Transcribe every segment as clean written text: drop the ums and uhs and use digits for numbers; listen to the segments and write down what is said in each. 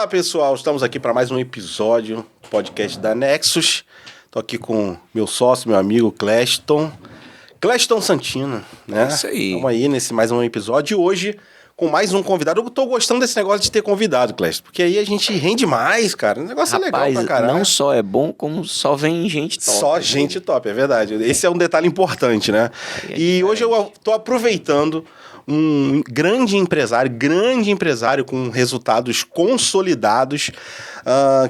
Fala pessoal, estamos aqui para mais um episódio do podcast da Nexus. Tô aqui com meu sócio, meu amigo Cleston Santino, né? Isso aí. Estamos aí nesse mais um episódio e hoje com mais um convidado. Eu tô gostando desse negócio de ter convidado, Cleston, porque aí a gente rende mais, cara. O negócio Rapaz, é legal pra caralho. não só é bom, como só vem gente top. Só gente top, é verdade. Esse é um detalhe importante, né? E hoje eu tô aproveitando um grande empresário com resultados consolidados,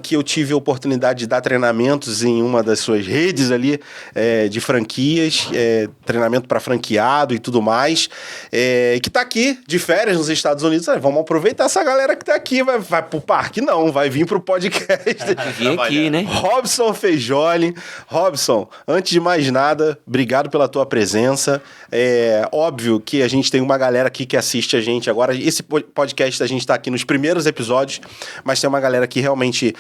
que eu tive a oportunidade de dar treinamentos em uma das suas redes ali de franquias, treinamento para franqueado e tudo mais, que tá aqui de férias nos Estados Unidos. Vamos aproveitar essa galera que tá aqui, vai pro parque? Não, vai vir pro podcast. Vim aqui, né? Robson Fejoli. Robson, antes de mais nada, obrigado pela tua presença. É óbvio que a gente tem uma galera aqui que assiste a gente agora. Esse podcast a gente tá aqui nos primeiros episódios, mas tem uma galera que realmente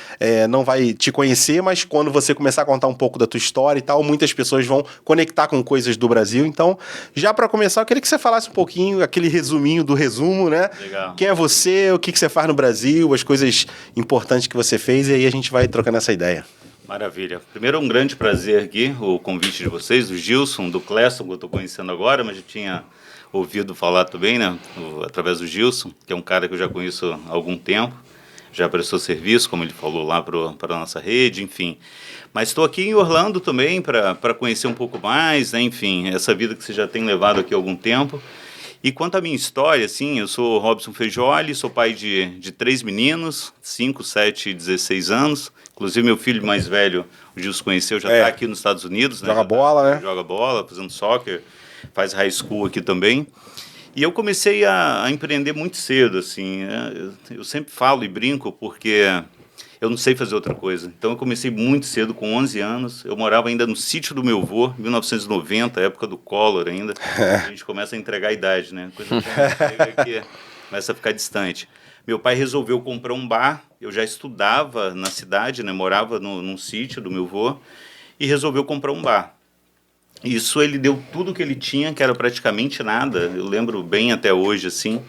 não vai te conhecer, mas quando você começar a contar um pouco da tua história e tal, muitas pessoas vão conectar com coisas do Brasil. Então, já para começar, eu queria que você falasse um pouquinho, aquele resuminho do resumo, né? Legal. Quem é você, o que você faz no Brasil, as coisas importantes que você fez, e aí a gente vai trocando essa ideia. Maravilha. Primeiro, um grande prazer aqui, o convite de vocês, do Gilson, do Cleston, que eu estou conhecendo agora, mas já tinha ouvido falar também, né, através do Gilson, que é um cara que eu já conheço há algum tempo, já prestou serviço, como ele falou lá para a nossa rede, enfim. Mas estou aqui em Orlando também para conhecer um pouco mais, né, enfim, essa vida que você já tem levado aqui há algum tempo. E quanto à minha história, assim, eu sou Robson Fejoli, sou pai de 3 meninos, 5, 7 e 16 anos. Inclusive, meu filho mais velho, o Gilson conheceu, já está aqui nos Estados Unidos. Joga bola, né? Joga bola, fazendo soccer, faz high school aqui também. E eu comecei a empreender muito cedo, assim. Eu sempre falo e brinco porque eu não sei fazer outra coisa. Então, eu comecei muito cedo, com 11 anos. Eu morava ainda no sítio do meu avô, em 1990, época do Collor ainda. A gente começa a entregar a idade, né? Coisa que começa a ficar distante. Meu pai resolveu comprar um bar. Eu já estudava na cidade, né? Morava num sítio do meu avô. E resolveu comprar um bar. Isso ele deu tudo que ele tinha, que era praticamente nada. Eu lembro bem até hoje, assim.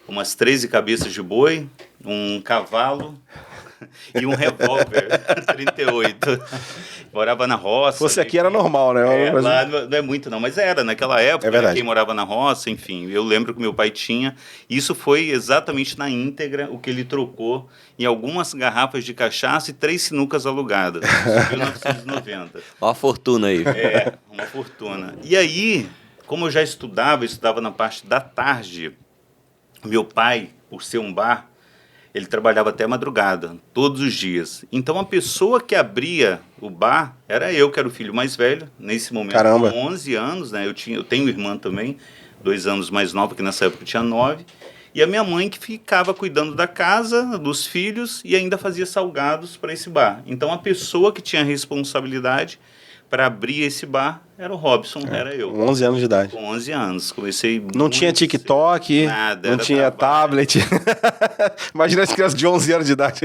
Umas 13 cabeças de boi, um cavalo e um revólver 38. Morava na roça. Fosse aqui era normal, né? Lá não é muito não, mas era naquela época, É verdade. Quem morava na roça, enfim. Eu lembro que meu pai tinha. Isso foi exatamente na íntegra o que ele trocou em algumas garrafas de cachaça e 3 sinucas alugadas. Isso em 1990. Ó a fortuna aí. Uma fortuna. E aí, como eu já estudava na parte da tarde, meu pai, por ser um bar, ele trabalhava até madrugada, todos os dias. Então, a pessoa que abria o bar era eu, que era o filho mais velho, nesse momento, Caramba. com 11 anos, né? Eu tenho irmã também, 2 anos mais nova, que nessa época eu tinha 9. E a minha mãe que ficava cuidando da casa, dos filhos, e ainda fazia salgados para esse bar. Então, a pessoa que tinha responsabilidade para abrir esse bar era o Robson, era eu. Com 11 anos de idade. Com 11 anos, comecei... Não tinha TikTok, nada, não era tinha trabalho. tablet. Imagina as crianças de 11 anos de idade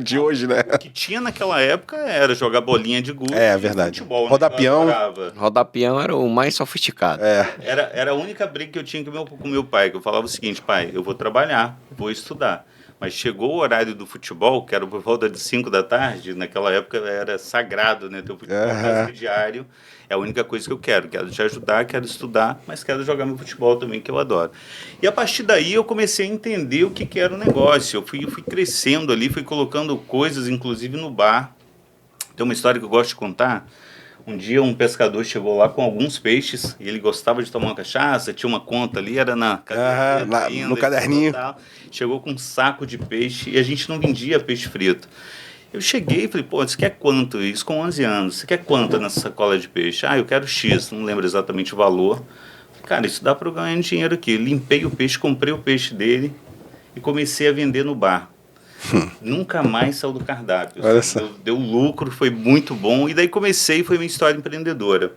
de hoje, né? O que tinha naquela época era jogar bolinha de gude. É verdade. Futebol, Rodar né, que eu peão. adorava. Rodar peão era o mais sofisticado. Era a única briga que eu tinha com meu pai, que eu falava o seguinte: pai, eu vou trabalhar, vou estudar. Mas chegou o horário do futebol, que era por volta de 5 da tarde, naquela época era sagrado, né? Ter o futebol quase que diário. É a única coisa que eu quero. Quero te ajudar, quero estudar, mas quero jogar meu futebol também, que eu adoro. E a partir daí eu comecei a entender o que era o negócio. Eu fui crescendo ali, fui colocando coisas, inclusive no bar. Tem uma história que eu gosto de contar. Um dia um pescador chegou lá com alguns peixes e ele gostava de tomar uma cachaça, tinha uma conta ali, era na caderneta ainda, no caderninho. tal. Chegou com um saco de peixe e a gente não vendia peixe frito. Eu cheguei e falei, pô, você quer quanto? Isso com 11 anos. Você quer quanto nessa sacola de peixe? Eu quero X, não lembro exatamente o valor. Falei, cara, isso dá para eu ganhar dinheiro aqui. Limpei o peixe, comprei o peixe dele e comecei a vender no bar. Nunca mais saiu do cardápio. Olha só. Deu lucro, foi muito bom. E daí foi minha história empreendedora.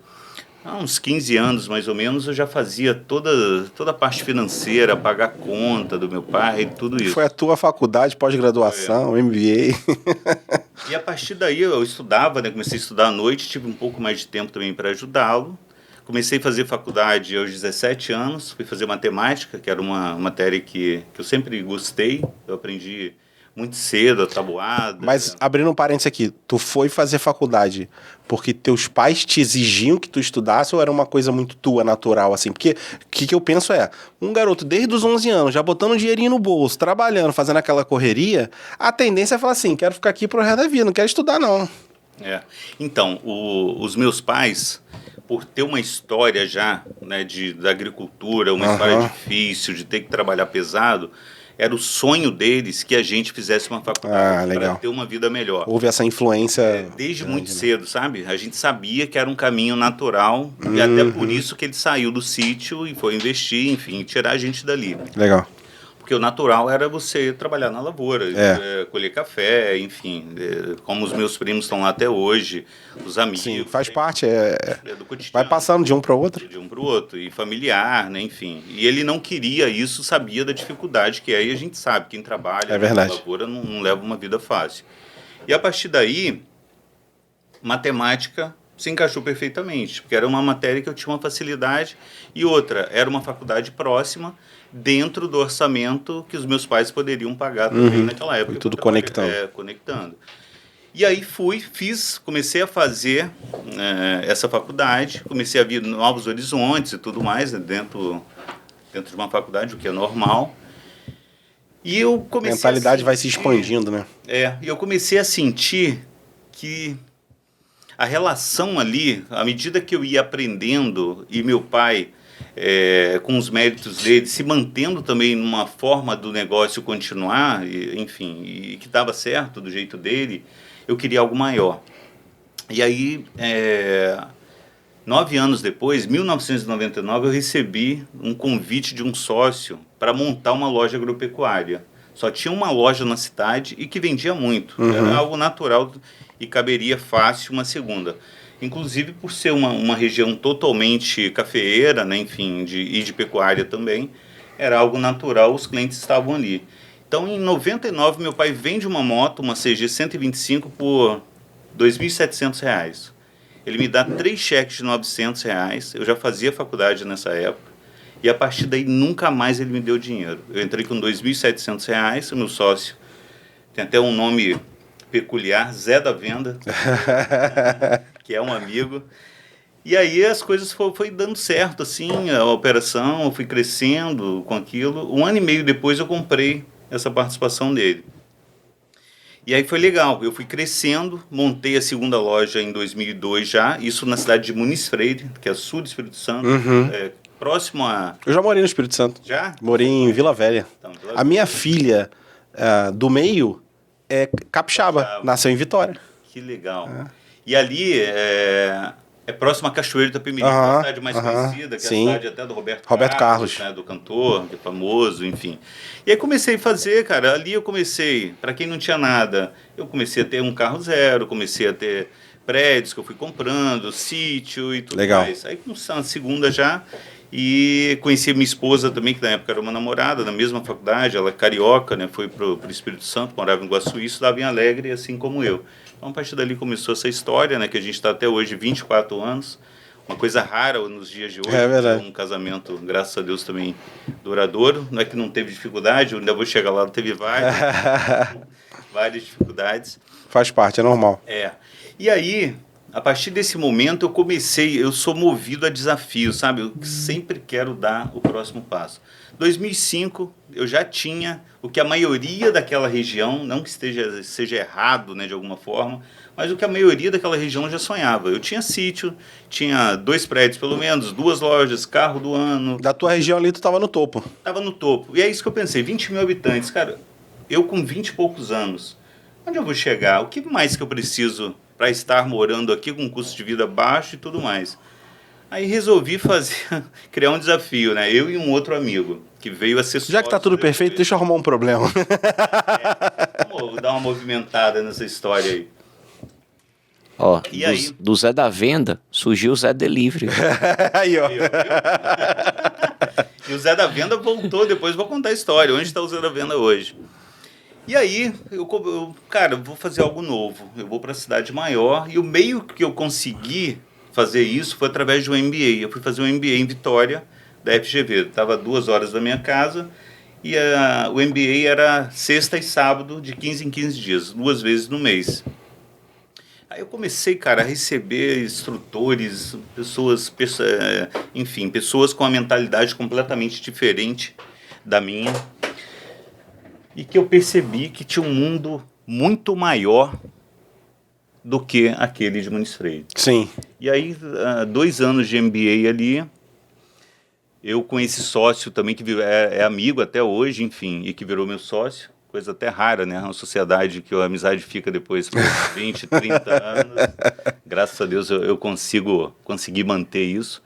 Há uns 15 anos, mais ou menos, eu já fazia toda a parte financeira, pagar conta do meu pai, tudo isso. Foi a tua faculdade, pós-graduação, MBA. E a partir daí eu estudava, né? Comecei a estudar à noite, tive um pouco mais de tempo também para ajudá-lo. Comecei a fazer faculdade aos 17 anos, fui fazer matemática, que era uma matéria que eu sempre gostei. Eu aprendi muito cedo, atabuada. Mas, abrindo um parênteses aqui, tu foi fazer faculdade porque teus pais te exigiam que tu estudasse ou era uma coisa muito tua, natural, assim? Porque o que eu penso é, um garoto desde os 11 anos, já botando um dinheirinho no bolso, trabalhando, fazendo aquela correria, a tendência é falar assim, quero ficar aqui pro resto da vida, não quero estudar, não. Então, os meus pais, por ter uma história já, né, da agricultura, uma história difícil, de ter que trabalhar pesado, era o sonho deles que a gente fizesse uma faculdade para ter uma vida melhor. Houve essa influência... desde muito cedo, sabe? A gente sabia que era um caminho natural e até por isso que ele saiu do sítio e foi investir, enfim, tirar a gente dali. Legal. Porque o natural era você trabalhar na lavoura, colher café, enfim, como os meus primos estão lá até hoje, os amigos. Sim, faz parte, do cotidiano. Vai passando de um para o outro. De um para o outro, e familiar, né, enfim. E ele não queria isso, sabia da dificuldade que é, e a gente sabe, quem trabalha na lavoura não leva uma vida fácil. E a partir daí, matemática se encaixou perfeitamente, porque era uma matéria que eu tinha uma facilidade, e outra, era uma faculdade próxima, dentro do orçamento que os meus pais poderiam pagar também naquela época. E tudo conectando. Conectando. E aí comecei a fazer essa faculdade, comecei a vir novos horizontes e tudo mais, né, dentro de uma faculdade, o que é normal. E eu comecei a mentalidade vai se expandindo, né? E eu comecei a sentir que a relação ali, à medida que eu ia aprendendo, e meu pai, com os méritos dele, se mantendo também numa forma do negócio continuar, enfim, e que dava certo do jeito dele, eu queria algo maior. E aí, 9 anos depois, 1999, eu recebi um convite de um sócio para montar uma loja agropecuária. Só tinha uma loja na cidade e que vendia muito. Era algo natural e caberia fácil uma segunda. Inclusive por ser uma região totalmente cafeeira, né, enfim, e de pecuária também, era algo natural, os clientes estavam ali. Então, em 99, meu pai vende uma moto, uma CG 125, por R$ 2.700. Ele me dá 3 cheques de R$ 900, eu já fazia faculdade nessa época, e a partir daí nunca mais ele me deu dinheiro. Eu entrei com R$ 2.700, o meu sócio tem até um nome peculiar, Zé da Venda, que é um amigo. E aí as coisas foi dando certo, assim, a operação, eu fui crescendo com aquilo. 1 ano e meio depois eu comprei essa participação dele. E aí foi legal, eu fui crescendo, montei a segunda loja em 2002 já, isso na cidade de Muniz Freire, que é sul do Espírito Santo, próximo a... Eu já morei no Espírito Santo. Já? Morei em Vila Velha. Então, a minha filha do meio é capixaba, nasceu em Vitória. Que legal. E ali é próximo a Cachoeiro de Itapemirim, uma cidade mais conhecida, que é a cidade até do Roberto Carlos. Né, do cantor, que é famoso, enfim. E aí comecei a fazer, cara, ali eu comecei, para quem não tinha nada, eu comecei a ter um carro zero, comecei a ter prédios que eu fui comprando, sítio e tudo mais. Aí começou a segunda já, e conheci minha esposa também, que na época era uma namorada, na mesma faculdade, ela é carioca, né, foi pro Espírito Santo, morava em Iguaçu, estudava em Alegre, assim como eu. Então, a partir dali começou essa história, né, que a gente está até hoje, 24 anos, uma coisa rara nos dias de hoje. É verdade. Um casamento, graças a Deus, também duradouro. Não é que não teve dificuldade, eu ainda vou chegar lá, teve várias dificuldades. Faz parte, é normal. E aí, a partir desse momento, eu sou movido a desafios, sabe? Eu sempre quero dar o próximo passo. 2005, eu já tinha o que a maioria daquela região, não que seja errado, né, de alguma forma, mas o que a maioria daquela região já sonhava. Eu tinha sítio, tinha 2 prédios pelo menos, 2 lojas, carro do ano. Da tua região ali, tu estava no topo. Estava no topo. E é isso que eu pensei, 20 mil habitantes. Cara, eu com 20 e poucos anos, onde eu vou chegar? O que mais que eu preciso para estar morando aqui com um custo de vida baixo e tudo mais? Aí resolvi criar um desafio, né? Eu e um outro amigo, que veio a ser sócio. Já que tá tudo perfeito, deixa eu arrumar um problema. Vou dar uma movimentada nessa história aí. Ó, do Zé da Venda, surgiu o Zé Delivery. Aí, ó. E o Zé da Venda voltou, depois vou contar a história, onde está o Zé da Venda hoje. E aí, cara, eu vou fazer algo novo, eu vou para a cidade maior, e o meio que eu consegui fazer isso foi através de um MBA. Eu fui fazer um MBA em Vitória, da FGV. Estava a 2 horas da minha casa E o MBA era sexta e sábado, de 15 em 15 dias, 2 vezes no mês. Aí eu comecei, cara, a receber instrutores, enfim, pessoas com uma mentalidade completamente diferente da minha. E que eu percebi que tinha um mundo muito maior do que aquele de Muniz Freire. Sim. E aí, 2 anos de MBA ali, eu com esse sócio também, que é amigo até hoje, enfim, e que virou meu sócio, coisa até rara, né? Uma sociedade que a amizade fica depois por 20, 30 anos. Graças a Deus eu consegui manter isso.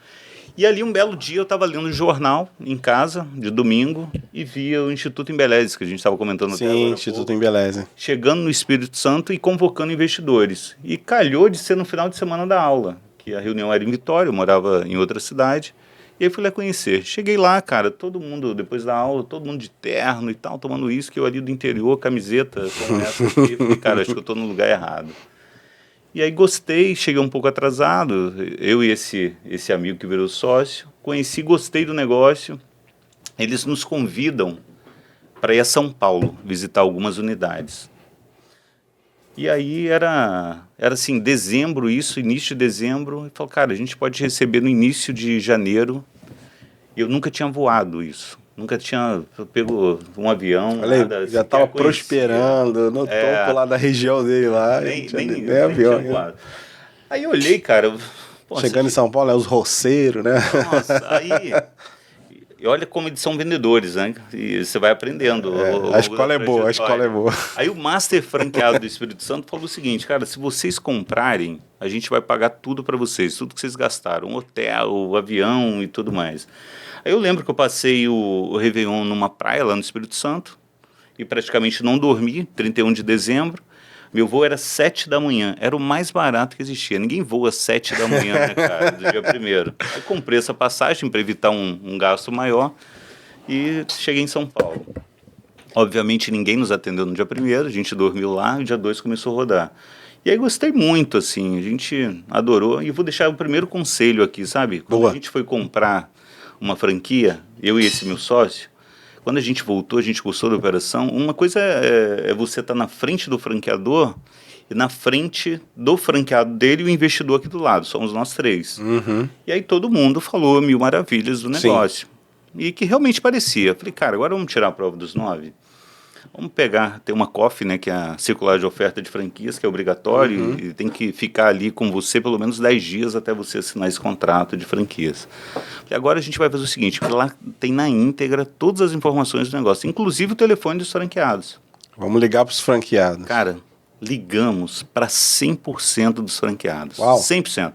E ali um belo dia eu estava lendo um jornal em casa, de domingo, e via o Instituto Embeleze, que a gente estava comentando até agora. Sim, Instituto Embeleze. Chegando no Espírito Santo e convocando investidores. E calhou de ser no final de semana da aula, que a reunião era em Vitória, eu morava em outra cidade. E aí fui lá conhecer. Cheguei lá, cara, todo mundo, depois da aula, todo mundo de terno e tal, tomando uísque, eu ali do interior, camiseta como essa aqui. Falei, cara, acho que eu estou no lugar errado. E aí gostei, cheguei um pouco atrasado, eu e esse amigo que virou sócio, conheci, gostei do negócio. Eles nos convidam para ir a São Paulo, visitar algumas unidades. E aí era assim, dezembro isso, início de dezembro, e falou, cara, a gente pode receber no início de janeiro. Eu nunca tinha voado isso, nunca tinha pego um avião, olha aí, nada. já estava prosperando no topo lá da região dele lá. Nem avião. tinha voado. Aí eu olhei, cara... Chegando em São Paulo, os roceiros, né? Nossa, aí... E olha como eles são vendedores, né? E você vai aprendendo. A escola é boa, a escola é boa. Aí o master franqueado do Espírito Santo falou o seguinte, cara, se vocês comprarem, a gente vai pagar tudo para vocês, tudo que vocês gastaram, hotel, o avião e tudo mais. Aí eu lembro que eu passei o Réveillon numa praia lá no Espírito Santo e praticamente não dormi, 31 de dezembro. Meu voo era 7 da manhã, era o mais barato que existia. Ninguém voa 7 da manhã, né, cara, do dia 1º. Aí comprei essa passagem para evitar um gasto maior e cheguei em São Paulo. Obviamente ninguém nos atendeu no dia 1º, a gente dormiu lá e o dia 2 começou a rodar. E aí gostei muito, assim, a gente adorou. E vou deixar o primeiro conselho aqui, sabe? Quando a gente foi comprar uma franquia, eu e esse meu sócio, quando a gente voltou, a gente gostou da operação. Uma coisa é você estar na frente do franqueador e na frente do franqueado dele e o investidor aqui do lado. Somos nós 3. Uhum. E aí todo mundo falou 1000 maravilhas do negócio. Sim. E que realmente parecia. Falei, cara, agora vamos tirar a prova dos 9? Vamos pegar, tem uma COF, né, que é a Circular de Oferta de Franquias, que é obrigatório e tem que ficar ali com você pelo menos 10 dias até você assinar esse contrato de franquias. E agora a gente vai fazer o seguinte, lá tem na íntegra todas as informações do negócio, inclusive o telefone dos franqueados. Vamos ligar para os franqueados. Cara, ligamos para 100% dos franqueados. Uau. 100%.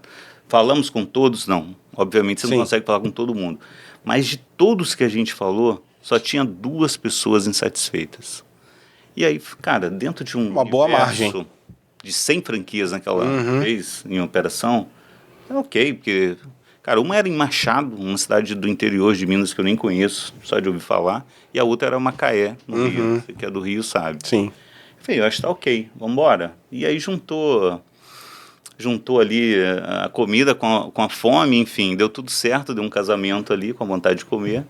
Falamos com todos? Não. Obviamente você não consegue falar com todo mundo. Mas de todos que a gente falou, só tinha 2 pessoas insatisfeitas. E aí, cara, dentro de uma boa margem de 100 franquias naquela vez em operação, é ok, porque, cara, uma era em Machado, uma cidade do interior de Minas que eu nem conheço, só de ouvir falar, e a outra era Macaé, no Rio, que é do Rio, sabe? Sim. Falei, eu acho que tá ok, vamos embora. E aí juntou ali a comida com a fome, enfim, deu tudo certo, deu um casamento ali com a vontade de comer.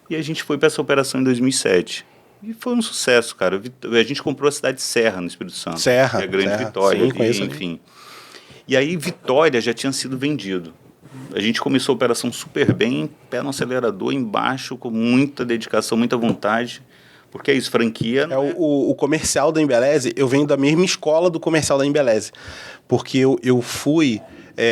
E a gente foi para essa operação em 2007. E foi um sucesso, cara. A gente comprou a cidade de Serra, no Espírito Santo. Serra. Que é a Grande Vitória. Sim, conheço enfim. E aí Vitória já tinha sido vendido. A gente começou a operação super bem, pé no acelerador, embaixo, com muita dedicação, muita vontade. Porque é isso, franquia... O comercial da Embeleze, eu venho da mesma escola do comercial da Embeleze. Porque eu fui...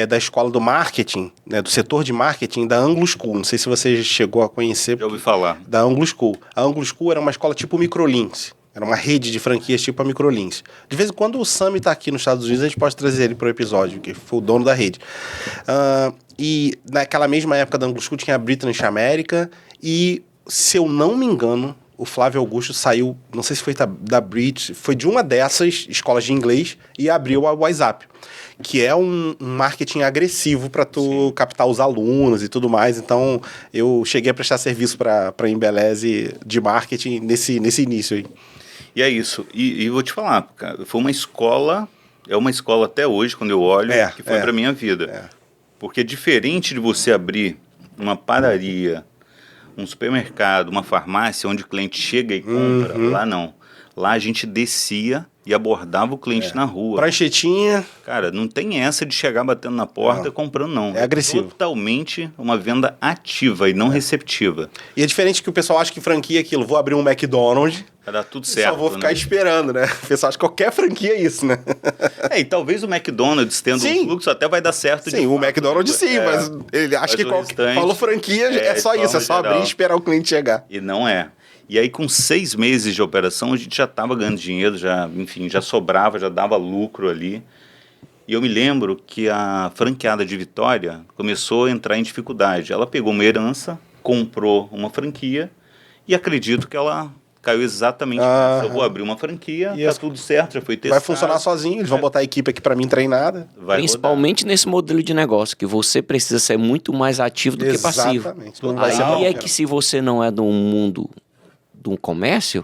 da escola do marketing, né, do setor de marketing da Anglo School. Não sei se você chegou a conhecer. Já ouvi falar. Da Anglo School. A Anglo School era uma escola tipo Microlinks. Era uma rede de franquias tipo a Microlinks. De vez em quando o Sami está aqui nos Estados Unidos, a gente pode trazer ele para o episódio, que foi o dono da rede. E naquela mesma época da Anglo School tinha a British America e, se eu não me engano, o Flávio Augusto saiu, não sei se foi da British, foi de uma dessas escolas de inglês e abriu a WhatsApp, que é um marketing agressivo para tu captar os alunos e tudo mais. Então, eu cheguei a prestar serviço para a Embeleze de marketing nesse início aí. E é isso. E vou te falar, cara, foi uma escola, é uma escola até hoje, quando eu olho, que foi para minha vida. Porque diferente de você abrir uma padaria, um supermercado, uma farmácia, onde o cliente chega e compra, lá não. Lá a gente descia e abordava o cliente na rua. Pranchetinha. Cara, não tem essa de chegar batendo na porta e comprando, não. É agressivo. Totalmente uma venda ativa e não receptiva. E é diferente que o pessoal acha que franquia é aquilo. Vou abrir um McDonald's. Vai dar tudo certo, só vou ficar esperando, né? O pessoal acha que qualquer franquia é isso, né? E talvez o McDonald's tendo um fluxo até vai dar certo. Sim, o McDonald's sim, mas ele acha que falou franquia é só isso, é só abrir e esperar o cliente chegar. E não é. E aí, com 6 meses de operação, a gente já estava ganhando dinheiro, já sobrava, já dava lucro ali. E eu me lembro que a franqueada de Vitória começou a entrar em dificuldade. Ela pegou uma herança, comprou uma franquia e acredito que ela caiu exatamente nisso. Eu vou abrir uma franquia, tá tudo certo, já foi testado. Vai funcionar sozinho, eles vão botar a equipe aqui para mim treinada. Principalmente nesse modelo de negócio, que você precisa ser muito mais ativo do que passivo. Aí é que se você não é do mundo do comércio,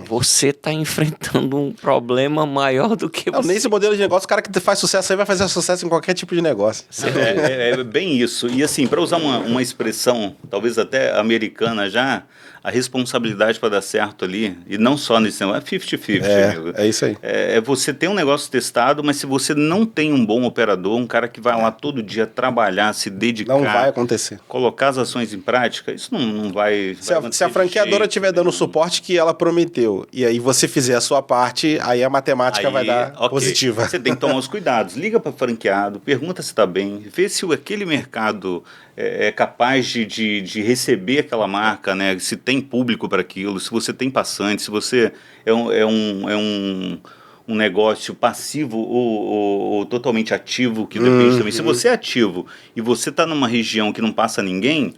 você está enfrentando um problema maior do que você. Nesse modelo de negócio, o cara que faz sucesso aí vai fazer sucesso em qualquer tipo de negócio. É bem isso. E assim, para usar uma expressão, talvez até americana já, a responsabilidade para dar certo ali, e não só nesse negócio, é 50-50, amigo. É isso aí. É você ter um negócio testado, mas se você não tem um bom operador, um cara que vai lá todo dia trabalhar, se dedicar... Não vai acontecer. Colocar as ações em prática, isso não vai... Se a franqueadora estiver dando o suporte que ela prometeu, e aí você fizer a sua parte, aí a matemática vai dar positiva. Você tem que tomar os cuidados. Liga para franqueado, pergunta se está bem, vê se aquele mercado é capaz de receber aquela marca, né? Se tem público para aquilo, se você tem passante, se você é um negócio passivo ou totalmente ativo, que depende também. Se você é ativo e você está numa região que não passa ninguém,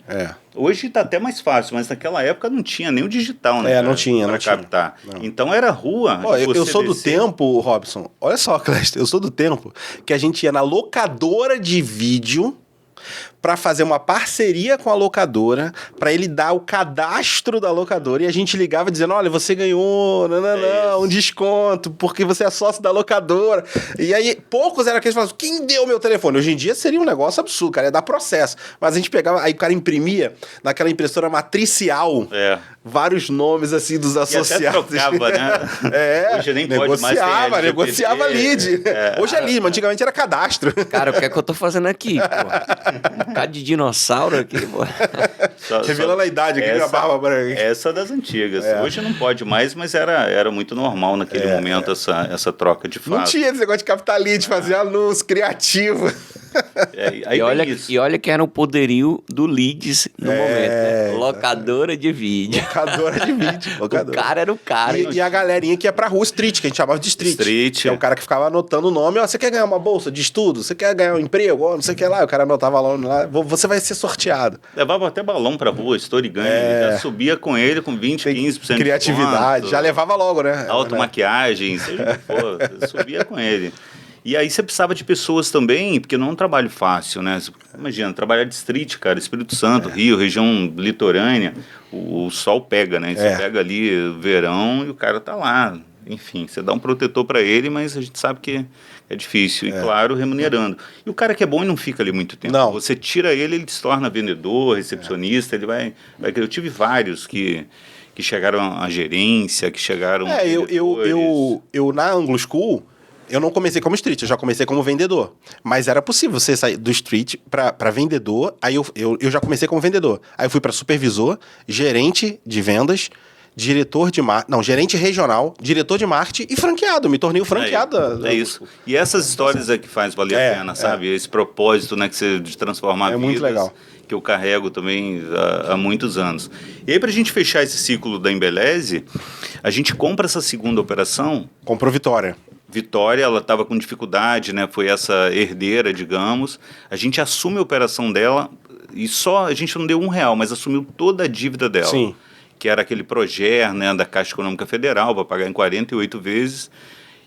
hoje está até mais fácil, mas naquela época não tinha nem o digital, né? Não tinha. Captar. Não. Então era rua. Eu sou do tempo, Robson, olha só, Cléster, eu sou do tempo que a gente ia na locadora de vídeo para fazer uma parceria com a locadora, para ele dar o cadastro da locadora, e a gente ligava dizendo, olha, você ganhou um desconto, porque você é sócio da locadora. E aí, poucos eram aqueles que falavam, quem deu meu telefone? Hoje em dia seria um negócio absurdo, cara, ia dar processo. Mas a gente pegava, aí o cara imprimia naquela impressora matricial, vários nomes, assim, dos associados. E até trocava, né? Hoje nem pode mais ter negociava lead. Hoje é lead, mas antigamente era cadastro. Cara, o que é que eu tô fazendo aqui, pô? Um bocado de dinossauro aqui, pô. Revelando a idade aqui com a barba branca. Essa das antigas. Hoje não pode mais, mas era muito normal naquele momento essa troca de fato. Não tinha esse negócio de capital lead, fazia anúncio criativo. E olha que era o poderio do leads no momento, né? Locadora de vídeo. Locadora de vídeo. O cara era o cara. E a galerinha que ia pra rua, street, que a gente chamava de street. Que é o cara que ficava anotando o nome. Você quer ganhar uma bolsa de estudo? Você quer ganhar um emprego? Não sei o que lá. O cara anotava lá. Você vai ser sorteado. Levava até balão pra rua, story gun. Já subia com ele com 20, 15% criatividade. Já levava logo, né? Automaquiagem, seja o que for. Subia com ele. E aí você precisava de pessoas também, porque não é um trabalho fácil, né? Imagina, trabalhar de street, cara, Espírito Santo, Rio, região litorânea, o sol pega, né? Você pega ali verão e o cara tá lá. Enfim, você dá um protetor para ele, mas a gente sabe que é difícil. E claro, remunerando. E o cara que é bom e não fica ali muito tempo. Não. Você tira ele se torna vendedor, recepcionista, ele vai... Eu tive vários que chegaram à gerência, que chegaram... Eu na Anglo School... Eu não comecei como street, eu já comecei como vendedor. Mas era possível você sair do street para vendedor. Aí eu já comecei como vendedor. Aí eu fui para supervisor, gerente de vendas, gerente regional, diretor de marketing e franqueado. Me tornei o franqueado. É isso. E essas histórias é que faz valer a pena, sabe? Esse propósito, né, de transformar vidas. Muito legal. Que eu carrego também há muitos anos. E aí, para a gente fechar esse ciclo da Embeleze, a gente compra essa segunda operação. Comprou Vitória, ela estava com dificuldade, né? Foi essa herdeira, digamos. A gente assume a operação dela e a gente não deu R$1, mas assumiu toda a dívida dela. Sim. Que era aquele Proger, né, da Caixa Econômica Federal, para pagar em 48 vezes.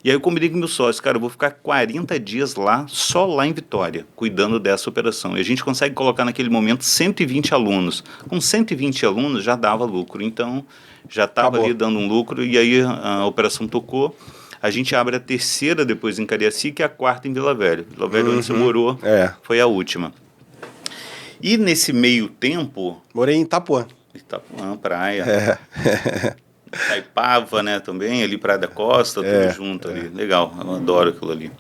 E aí eu combinei com meu sócio, cara, eu vou ficar 40 dias lá, só lá em Vitória, cuidando dessa operação. E a gente consegue colocar naquele momento 120 alunos. Com 120 alunos já dava lucro, então já estava ali dando um lucro e aí a operação tocou. A gente abre a terceira depois em Cariacica e a quarta em Vila Velha. Vila Velha, onde você morou, foi a última. E nesse meio tempo... Morei em Itapuã. Itapuã, praia. Itaipava, né, também, ali Praia da Costa, tudo junto ali. Legal, eu adoro aquilo ali.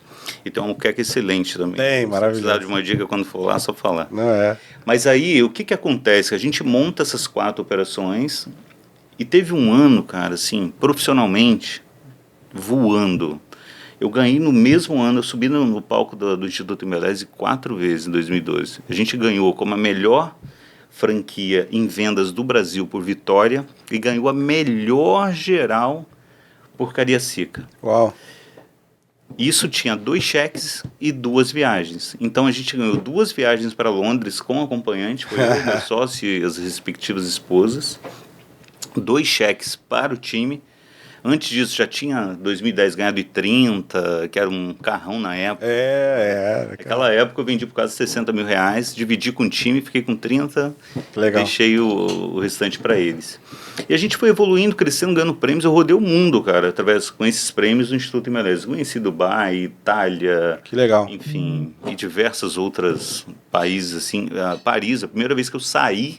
E tem uma moqueca excelente também. Tem, maravilhoso. Se precisar de uma dica quando for lá, só falar. Não é. Mas aí, o que acontece? A gente monta essas 4 operações e teve um ano, cara, assim, profissionalmente, voando. Eu ganhei no mesmo ano, eu subi no palco do Instituto Embeleze 4 vezes em 2012. A gente ganhou como a melhor franquia em vendas do Brasil por Vitória e ganhou a melhor geral por Cariacica. Uau! Isso tinha 2 cheques e 2 viagens. Então a gente ganhou 2 viagens para Londres com acompanhante, foi eu, meu sócio e as respectivas esposas. 2 cheques para o time. Antes disso já tinha, 2010, ganhado de 30, que era um carrão na época. Naquela época eu vendi por quase 60 mil reais, dividi com o time, fiquei com 30, legal. Deixei o restante para eles. E a gente foi evoluindo, crescendo, ganhando prêmios. Eu rodei o mundo, cara, com esses prêmios do Instituto Embeleze. Conheci Dubai, Itália, que legal. Enfim, e diversos outros países, assim. Paris, a primeira vez que eu saí.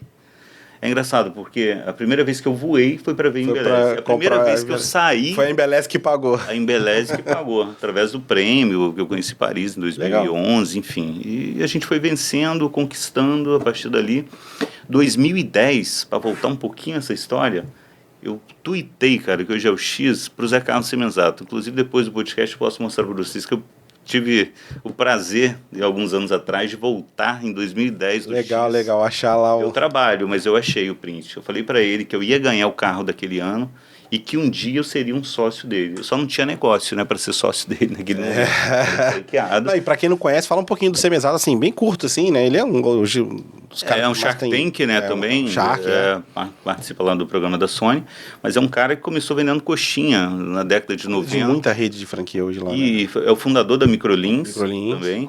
É engraçado, porque a primeira vez que eu voei foi para ver Embeleze. A primeira vez que eu saí... Foi a Embeleze que pagou. A Embeleze que pagou, através do prêmio, que eu conheci Paris em 2011, legal. Enfim. E a gente foi vencendo, conquistando a partir dali. 2010, para voltar um pouquinho essa história, eu tuitei, cara, que hoje é o X, para o Zé Carlos Semenzato. Inclusive, depois do podcast, eu posso mostrar para vocês que eu tive o prazer, de alguns anos atrás, de voltar em 2010 do legal, X. Legal, achar lá o... Eu trabalho, mas eu achei o print. Eu falei para ele que eu ia ganhar o carro daquele ano e que um dia eu seria um sócio dele. Eu só não tinha negócio, né, para ser sócio dele naquele momento. Não, e para quem não conhece, fala um pouquinho do Semenzato, assim, bem curto, assim, né? Ele é um Shark Tank, né, também. Participa lá do programa da Sony, mas é um cara que começou vendendo coxinha na década de 90. Tem muita rede de franquia hoje lá. E é o fundador da Microlins também.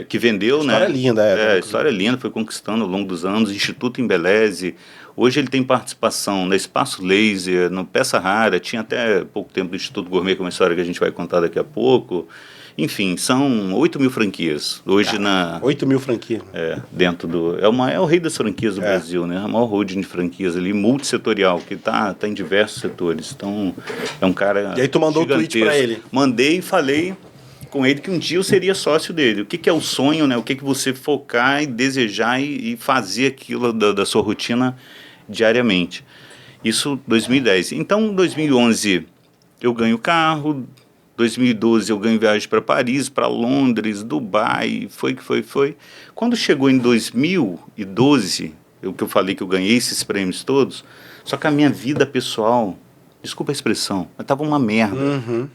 Que vendeu, história linda, história linda, foi conquistando ao longo dos anos, Instituto Embeleze. Hoje ele tem participação na Espaço Laser, no Peça Rara, tinha até pouco tempo do Instituto Gourmet, que é uma história que a gente vai contar daqui a pouco. Enfim, são 8 mil franquias. Hoje 8 mil franquias. Dentro do... É o rei das franquias do Brasil, né? A maior holding de franquias ali, multissetorial, que tá em diversos setores. Então, é um cara E aí tu mandou o tweet para ele? Mandei e falei com ele que um dia eu seria sócio dele. O que é o sonho, né? O que você focar e desejar e fazer aquilo da sua rotina diariamente. Isso 2010. Então, 2011 eu ganho carro, 2012 eu ganho viagem para Paris, para Londres, Dubai, foi. Quando chegou em 2012, o que eu falei que eu ganhei esses prêmios todos, só que a minha vida pessoal, desculpa a expressão, mas estava uma merda.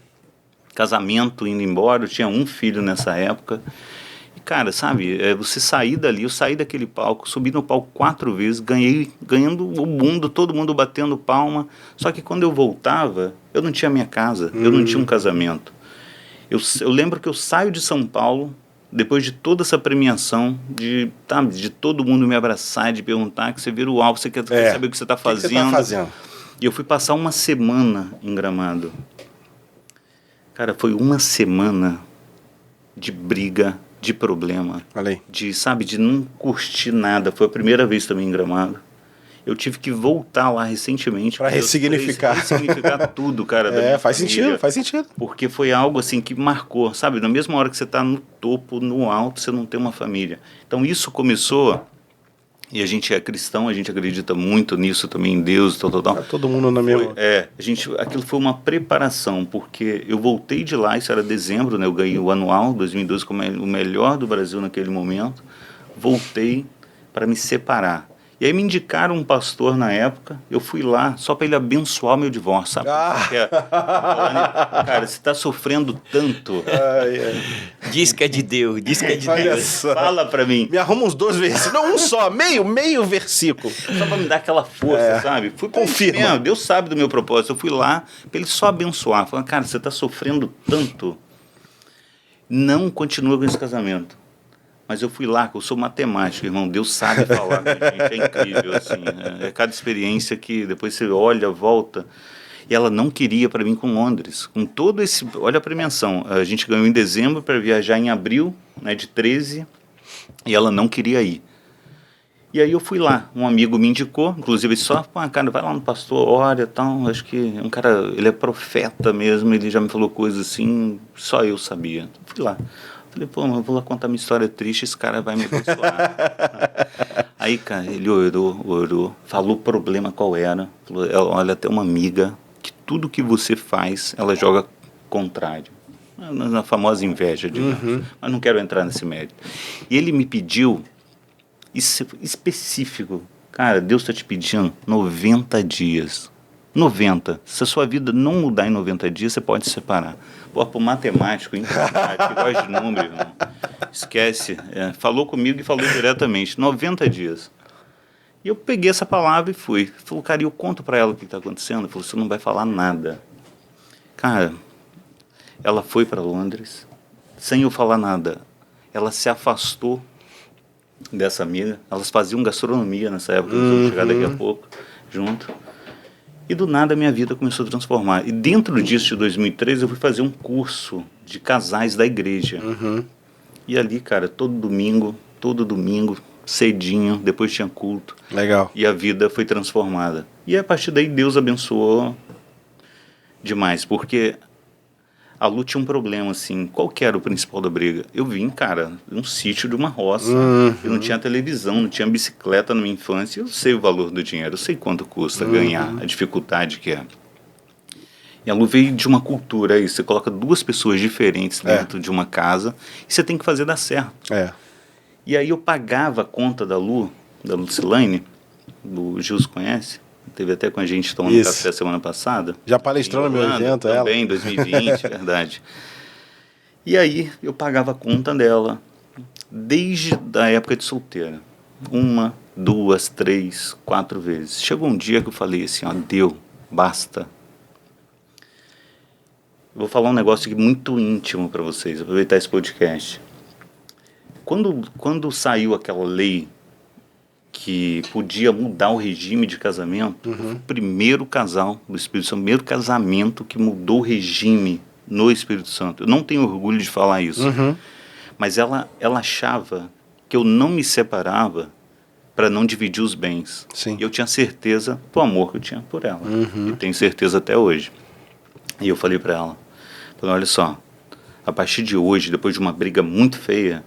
Casamento indo embora, eu tinha um filho nessa época. E, cara, sabe, você sair dali, eu saí daquele palco, subi no palco 4 vezes, ganhando o mundo, todo mundo batendo palma. Só que quando eu voltava, eu não tinha minha casa, eu não tinha um casamento. Eu lembro que eu saio de São Paulo, depois de toda essa premiação, de todo mundo me abraçar, de perguntar, que você vira o álbum, você quer saber o que você está fazendo. Que você tá fazendo? E eu fui passar uma semana em Gramado. Cara, foi uma semana de briga, de problema, de não curtir nada. Foi a primeira vez também em Gramado. Eu tive que voltar lá recentemente. Para ressignificar. Ressignificar tudo, cara. Faz sentido. Porque foi algo assim que marcou, sabe? Na mesma hora que você está no topo, no alto, você não tem uma família. Então isso começou, e a gente é cristão, a gente acredita muito nisso também, em Deus, tal. Todo mundo na mesma... aquilo foi uma preparação, porque eu voltei de lá, isso era dezembro, né? Eu ganhei o anual, 2012, como o melhor do Brasil naquele momento. Voltei para me separar. E aí me indicaram um pastor na época, eu fui lá só para ele abençoar o meu divórcio, sabe? Cara, você está sofrendo tanto. Diz que é de Deus, diz que é de Deus. Fala para mim. Me arruma uns 2 versículos, não um só, meio versículo. Só para me dar aquela força, sabe? Confirma. Deus sabe do meu propósito, eu fui lá para ele só abençoar. Falando, cara, você está sofrendo tanto, não continua com esse casamento. Mas eu fui lá, que eu sou matemático, irmão. Deus sabe falar com a gente, é incrível, assim. É cada experiência que depois você olha, volta. E ela não queria para mim com Londres. Com todo esse... Olha a premiação. A gente ganhou em dezembro para viajar em abril, né, de 13, e ela não queria ir. E aí eu fui lá, um amigo me indicou, inclusive só, cara, vai lá no pastor, ora, tal, acho que um cara, ele é profeta mesmo, ele já me falou coisas assim, só eu sabia. Fui lá. Falei, pô, eu vou lá contar minha história triste, esse cara vai me abençoar. Aí, cara, ele orou, falou o problema qual era. Falou, olha, tem uma amiga que tudo que você faz, ela joga contrário. Na famosa inveja, digamos. Mas não quero entrar nesse mérito. E ele me pediu, isso específico, cara, Deus está te pedindo 90 dias. 90. Se a sua vida não mudar em 90 dias, você pode se separar. Pô, pro matemático, informático, que gosta de número, irmão, esquece. Falou comigo e falou diretamente. 90 dias. E eu peguei essa palavra e fui. Falou, cara, eu conto para ela o que está acontecendo. Ele falou, você não vai falar nada. Cara, ela foi para Londres, sem eu falar nada. Ela se afastou dessa amiga. Elas faziam gastronomia nessa época, nós vamos chegar daqui a pouco, junto. E do nada a minha vida começou a transformar. E dentro disso, de 2003, eu fui fazer um curso de casais da igreja. E ali, cara, todo domingo, cedinho, depois tinha culto. Legal. E a vida foi transformada. E a partir daí Deus abençoou demais, porque a Lu tinha um problema, assim. Qual que era o principal da briga? Eu vim, cara, de um sítio de uma roça. Eu não tinha televisão, não tinha bicicleta na minha infância. Eu sei o valor do dinheiro, eu sei quanto custa ganhar, a dificuldade que é. E a Lu veio de uma cultura aí, você coloca duas pessoas diferentes dentro de uma casa e você tem que fazer dar certo. E aí eu pagava a conta da Lucilane, do Gilson conhece? Teve até com a gente tomando café semana passada. Já palestrou no meu evento, ela. Também, em 2020, verdade. E aí eu pagava a conta dela desde a época de solteira. 1, 2, 3, 4 vezes. Chegou um dia que eu falei assim, ó, deu, basta. Eu vou falar um negócio aqui muito íntimo para vocês, aproveitar esse podcast. Quando saiu aquela lei que podia mudar o regime de casamento, foi o primeiro casal do Espírito Santo, o primeiro casamento que mudou o regime no Espírito Santo. Eu não tenho orgulho de falar isso, mas ela achava que eu não me separava para não dividir os bens. Sim. E eu tinha certeza do amor que eu tinha por ela, e tenho certeza até hoje. E eu falei para ela, olha só, a partir de hoje, depois de uma briga muito feia,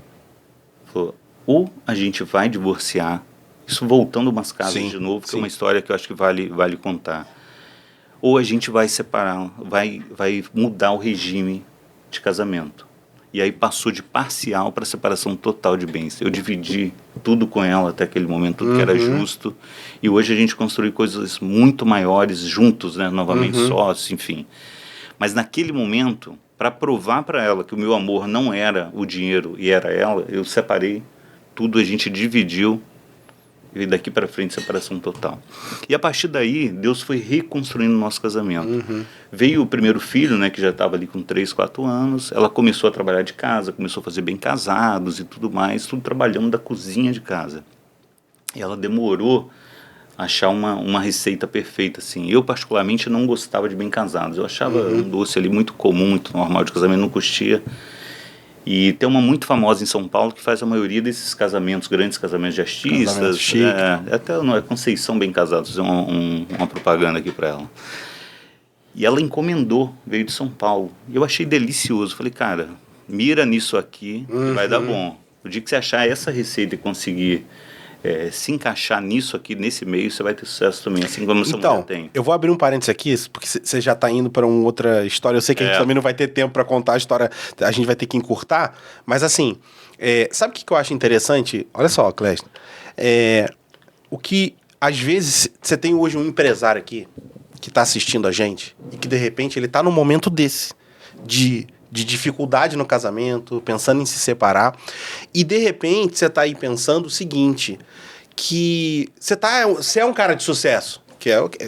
falou, ou a gente vai divorciar, isso voltando umas casas de novo, que é uma história que eu acho que vale contar. Ou a gente vai separar, vai mudar o regime de casamento. E aí passou de parcial para separação total de bens. Eu dividi tudo com ela até aquele momento, tudo que era justo. E hoje a gente construiu coisas muito maiores juntos, né? Novamente sócios, enfim. Mas naquele momento, para provar para ela que o meu amor não era o dinheiro e era ela, eu separei tudo, a gente dividiu. E daqui para frente, separação total. E a partir daí, Deus foi reconstruindo o nosso casamento. Veio o primeiro filho, né, que já estava ali com 3, 4 anos. Ela começou a trabalhar de casa, começou a fazer bem casados e tudo mais, tudo trabalhando da cozinha de casa. E ela demorou a achar uma receita perfeita, assim. Eu, particularmente, não gostava de bem casados. Eu achava um doce ali muito comum, muito normal de casamento, não curtia. E tem uma muito famosa em São Paulo que faz a maioria desses casamentos, grandes casamentos de artistas. Até não é Conceição Bem Casados, fazer uma propaganda aqui para ela. E ela encomendou, veio de São Paulo. E eu achei delicioso. Falei, cara, mira nisso aqui que vai dar bom. O dia que você achar essa receita e conseguir se encaixar nisso aqui, nesse meio, você vai ter sucesso também, assim como essa mulher tem. Eu vou abrir um parênteses aqui, porque você já está indo para uma outra história. Eu sei que a gente também não vai ter tempo para contar a história, a gente vai ter que encurtar, mas assim, sabe o que eu acho interessante? Olha só, Clécio, o que às vezes você tem hoje um empresário aqui que está assistindo a gente e que de repente ele está num momento desse, de dificuldade no casamento, pensando em se separar, e de repente você está aí pensando o seguinte, que você é um cara de sucesso,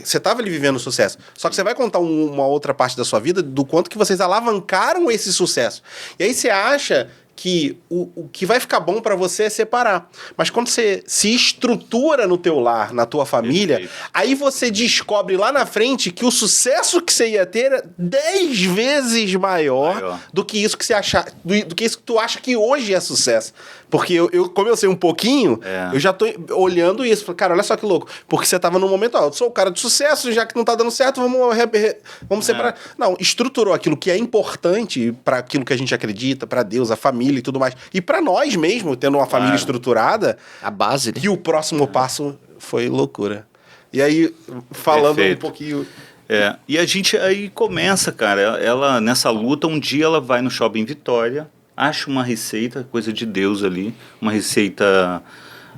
você estava ali vivendo sucesso, só que você vai contar uma outra parte da sua vida do quanto que vocês alavancaram esse sucesso. E aí você acha que o que vai ficar bom para você é separar. Mas quando você se estrutura no teu lar, na tua família, aí você descobre lá na frente que o sucesso que você ia ter é 10 vezes maior do que isso que você acha, do que isso que tu acha que hoje é sucesso. Porque como eu sei um pouquinho, eu já tô olhando isso. Falei, cara, olha só que louco. Porque você tava num momento, eu sou o cara de sucesso, já que não tá dando certo, vamos separar. Não, estruturou aquilo que é importante para aquilo que a gente acredita, para Deus, a família e tudo mais. E para nós mesmo, tendo uma família estruturada, a base, né? Que o próximo passo foi loucura. E aí, falando um pouquinho... E a gente aí começa, cara, ela nessa luta, um dia ela vai no Shopping Vitória, acha uma receita, coisa de Deus ali, uma receita,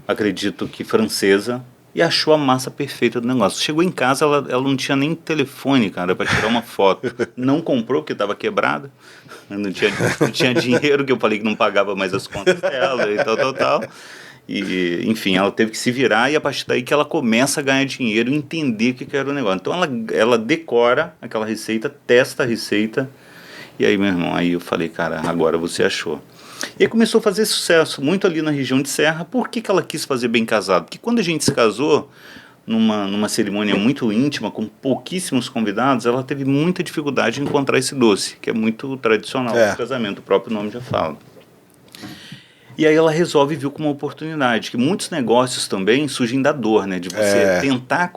acredito que francesa, e achou a massa perfeita do negócio. Chegou em casa, ela não tinha nem telefone, cara, para tirar uma foto. Não comprou, porque estava quebrada, não tinha dinheiro, que eu falei que não pagava mais as contas dela e tal. E, enfim, ela teve que se virar, e a partir daí que ela começa a ganhar dinheiro e entender o que era o negócio. Então ela decora aquela receita, testa a receita, e aí, meu irmão, aí eu falei, cara, agora você achou. E aí começou a fazer sucesso, muito ali na região de Serra. Por que ela quis fazer bem casado? Porque quando a gente se casou, numa cerimônia muito íntima, com pouquíssimos convidados, ela teve muita dificuldade em encontrar esse doce, que é muito tradicional no casamento, o próprio nome já fala. E aí ela resolve ver como uma oportunidade, que muitos negócios também surgem da dor, né? De você tentar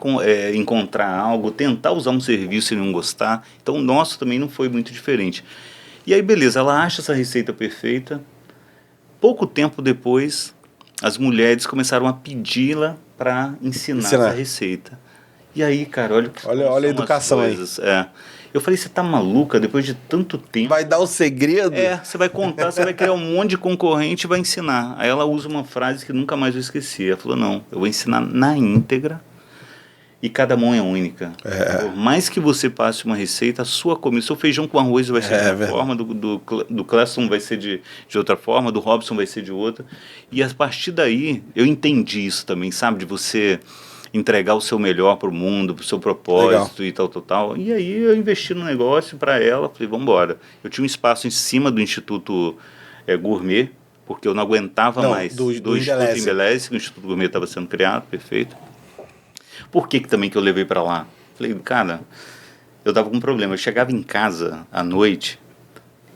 encontrar algo, tentar usar um serviço e não gostar. Então o nosso também não foi muito diferente. E aí, beleza, ela acha essa receita perfeita. Pouco tempo depois, as mulheres começaram a pedi-la para ensinar essa receita. E aí, cara, olha a educação aí. Eu falei, você tá maluca? Depois de tanto tempo... Vai dar o segredo? Você vai contar, você vai criar um monte de concorrente e vai ensinar. Aí ela usa uma frase que nunca mais eu esqueci. Ela falou, não, eu vou ensinar na íntegra e cada mão é única. Por mais que você passe uma receita, a sua comida, seu feijão com arroz vai ser de uma forma, do Cleston vai ser de outra forma, do Robson vai ser de outra. E a partir daí, eu entendi isso também, sabe? De você... entregar o seu melhor para o mundo, para o seu propósito. Legal. E tal. E aí eu investi no negócio para ela, falei, vamos embora. Eu tinha um espaço em cima do Instituto Gourmet, porque eu não aguentava mais do Instituto Embeleze, que o Instituto Gourmet estava sendo criado, perfeito. Por que também que eu levei para lá? Falei, cara, eu tava com um problema. Eu chegava em casa à noite,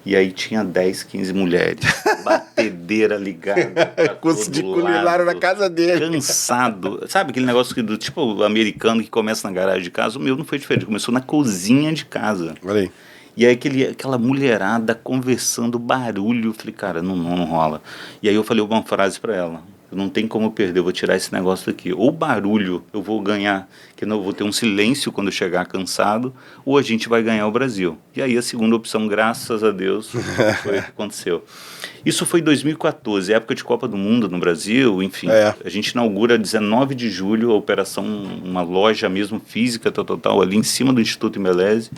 e aí tinha 10, 15 mulheres, batedeira ligada. Curso de culinária na casa dele. Cansado. Sabe aquele negócio do tipo americano que começa na garagem de casa? O meu não foi diferente, começou na cozinha de casa. Olha aí. E aí aquela mulherada conversando, barulho. Eu falei, cara, não rola. E aí eu falei uma frase para ela. Não tem como perder, eu vou tirar esse negócio daqui. Ou barulho, eu vou ganhar, que eu vou ter um silêncio quando eu chegar cansado, ou a gente vai ganhar o Brasil. E aí a segunda opção, graças a Deus, foi o que aconteceu. Isso foi em 2014, época de Copa do Mundo no Brasil, enfim. A gente inaugura 19 de julho a operação, uma loja mesmo física, total, ali em cima do Instituto Embeleze.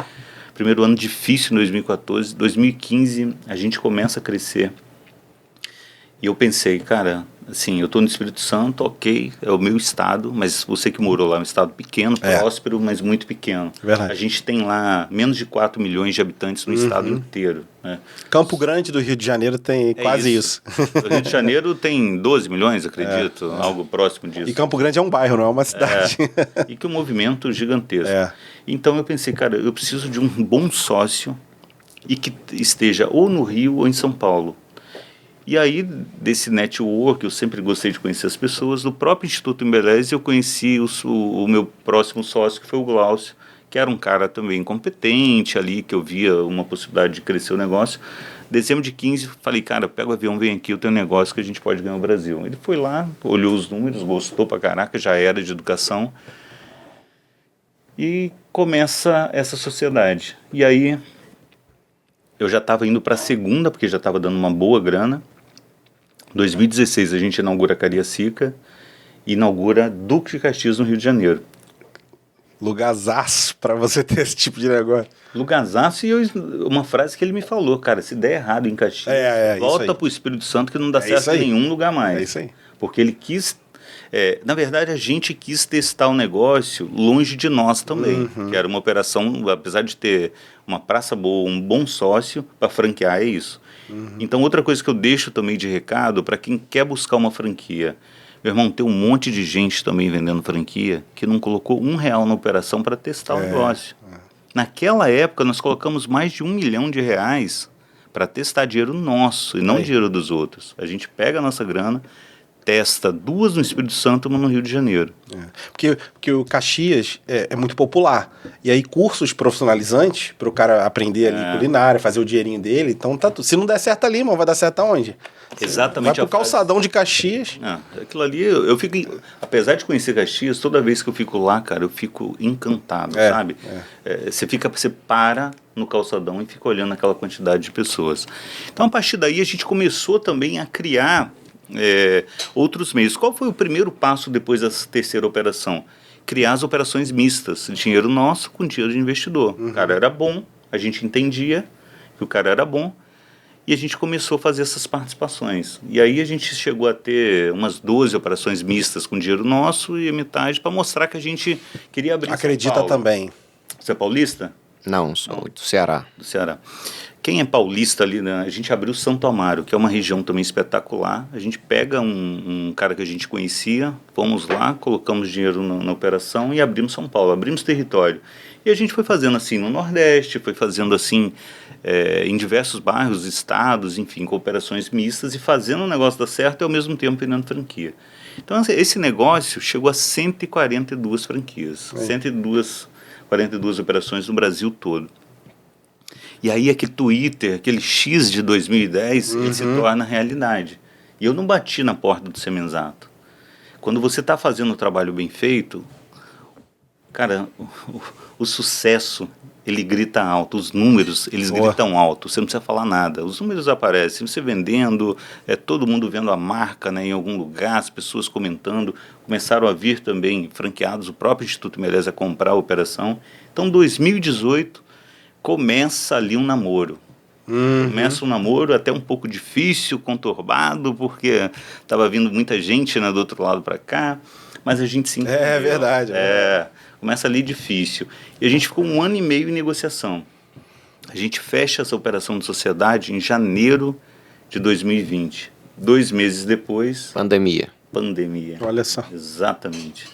Primeiro ano difícil em 2014, 2015 a gente começa a crescer. E eu pensei, cara, assim, eu estou no Espírito Santo, ok, é o meu estado, mas você que morou lá, é um estado pequeno, próspero, mas muito pequeno. Verdade. A gente tem lá menos de 4 milhões de habitantes no estado inteiro. Né? Campo Grande do Rio de Janeiro tem quase isso. O Rio de Janeiro tem 12 milhões, acredito, algo próximo disso. E Campo Grande é um bairro, não é uma cidade. E que é um movimento gigantesco. Então eu pensei, cara, eu preciso de um bom sócio e que esteja ou no Rio ou em São Paulo. E aí, desse network, eu sempre gostei de conhecer as pessoas. Do próprio Instituto Embeleze, eu conheci o meu próximo sócio, que foi o Glaucio, que era um cara também competente ali, que eu via uma possibilidade de crescer o negócio. Dezembro de 15, falei, cara, pega o avião, vem aqui, eu tenho um negócio que a gente pode ganhar o Brasil. Ele foi lá, olhou os números, gostou pra caraca, já era de educação. E começa essa sociedade. E aí, eu já estava indo para a segunda, porque já estava dando uma boa grana. 2016 a gente inaugura Cariacica e inaugura Duque de Caxias no Rio de Janeiro. Lugarzaço para você ter esse tipo de negócio. Lugarzaço, e uma frase que ele me falou, cara, se der errado em Caxias, volta para o Espírito Santo que não dá certo em nenhum lugar mais. É isso aí. Porque ele quis... na verdade, a gente quis testar o negócio longe de nós também, que era uma operação, apesar de ter uma praça boa, um bom sócio, para franquear é isso. Então, outra coisa que eu deixo também de recado para quem quer buscar uma franquia, meu irmão, tem um monte de gente também vendendo franquia que não colocou R$1 na operação para testar o negócio. Naquela época, nós colocamos mais de R$1 milhão para testar dinheiro nosso e não dinheiro dos outros. A gente pega a nossa grana, testa 2 no Espírito Santo e 1 no Rio de Janeiro. Porque o Caxias é muito popular. E aí cursos profissionalizantes para o cara aprender ali culinária, fazer o dinheirinho dele. Então tá tudo. Se não der certo ali, irmão, vai dar certo aonde? Exatamente. Vai pro calçadão de Caxias. Aquilo ali, eu fico... Apesar de conhecer Caxias, toda vez que eu fico lá, cara, eu fico encantado, sabe? Você para no calçadão e fica olhando aquela quantidade de pessoas. Então, a partir daí, a gente começou também a criar outros meios. Qual foi o primeiro passo depois da terceira operação? Criar as operações mistas, dinheiro nosso com dinheiro de investidor. O cara era bom, a gente entendia que o cara era bom, e a gente começou a fazer essas participações. E aí a gente chegou a ter umas 12 operações mistas com dinheiro nosso e a metade para mostrar que a gente queria abrir Acredita São Paulo. Também. Você é paulista? Não, sou do Ceará. Do Ceará. Quem é paulista ali, né? A gente abriu Santo Amaro, que é uma região também espetacular. A gente pega um cara que a gente conhecia, fomos lá, colocamos dinheiro na operação e abrimos São Paulo, abrimos território. E a gente foi fazendo assim no Nordeste, foi fazendo assim em diversos bairros, estados, enfim, com operações mistas e fazendo o negócio dar certo e ao mesmo tempo virando franquia. Então esse negócio chegou a 142 franquias, 142 operações no Brasil todo. E aí aquele Twitter, aquele X de 2010, ele se torna realidade. E eu não bati na porta do Semenzato. Quando você está fazendo o trabalho bem feito, cara, o sucesso, ele grita alto, os números, eles gritam alto, você não precisa falar nada. Os números aparecem, você vendendo, todo mundo vendo a marca, né, em algum lugar, as pessoas comentando, começaram a vir também franqueados, o próprio Instituto Meirelles a comprar a operação. Então, 2018... começa ali um namoro. Começa um namoro até um pouco difícil, conturbado, porque estava vindo muita gente, né, do outro lado para cá, mas a gente se entendeu. É verdade. Começa ali difícil. E a gente ficou 1 ano e meio em negociação. A gente fecha essa operação de sociedade em janeiro de 2020. 2 meses depois... Pandemia. Olha só. Exatamente.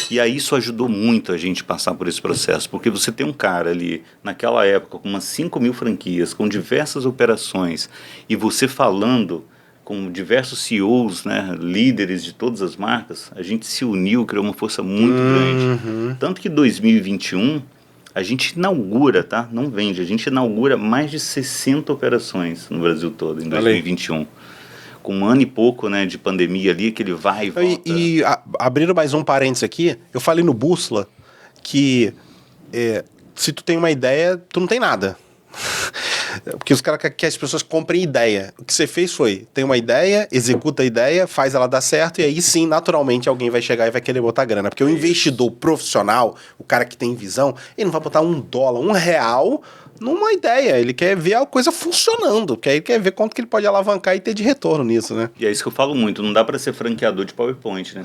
E aí isso ajudou muito a gente passar por esse processo, porque você tem um cara ali, naquela época, com umas 5.000 franquias, com diversas operações, e você falando com diversos CEOs, né, líderes de todas as marcas, a gente se uniu, criou uma força muito grande. Tanto que em 2021, a gente inaugura, tá? Não vende, a gente inaugura mais de 60 operações no Brasil todo, em 2021. Com 1 ano e pouco, né, de pandemia ali, que ele vai e volta. E abrindo mais um parênteses aqui, eu falei no Bússola que se tu tem uma ideia, tu não tem nada. Porque os caras querem que as pessoas comprem ideia. O que você fez foi, tem uma ideia, executa a ideia, faz ela dar certo, e aí sim, naturalmente, alguém vai chegar e vai querer botar grana. Porque o investidor profissional, o cara que tem visão, ele não vai botar $1, R$1 numa ideia. Ele quer ver a coisa funcionando, porque aí ele quer ver quanto que ele pode alavancar e ter de retorno nisso, né? E é isso que eu falo muito, não dá para ser franqueador de PowerPoint, né?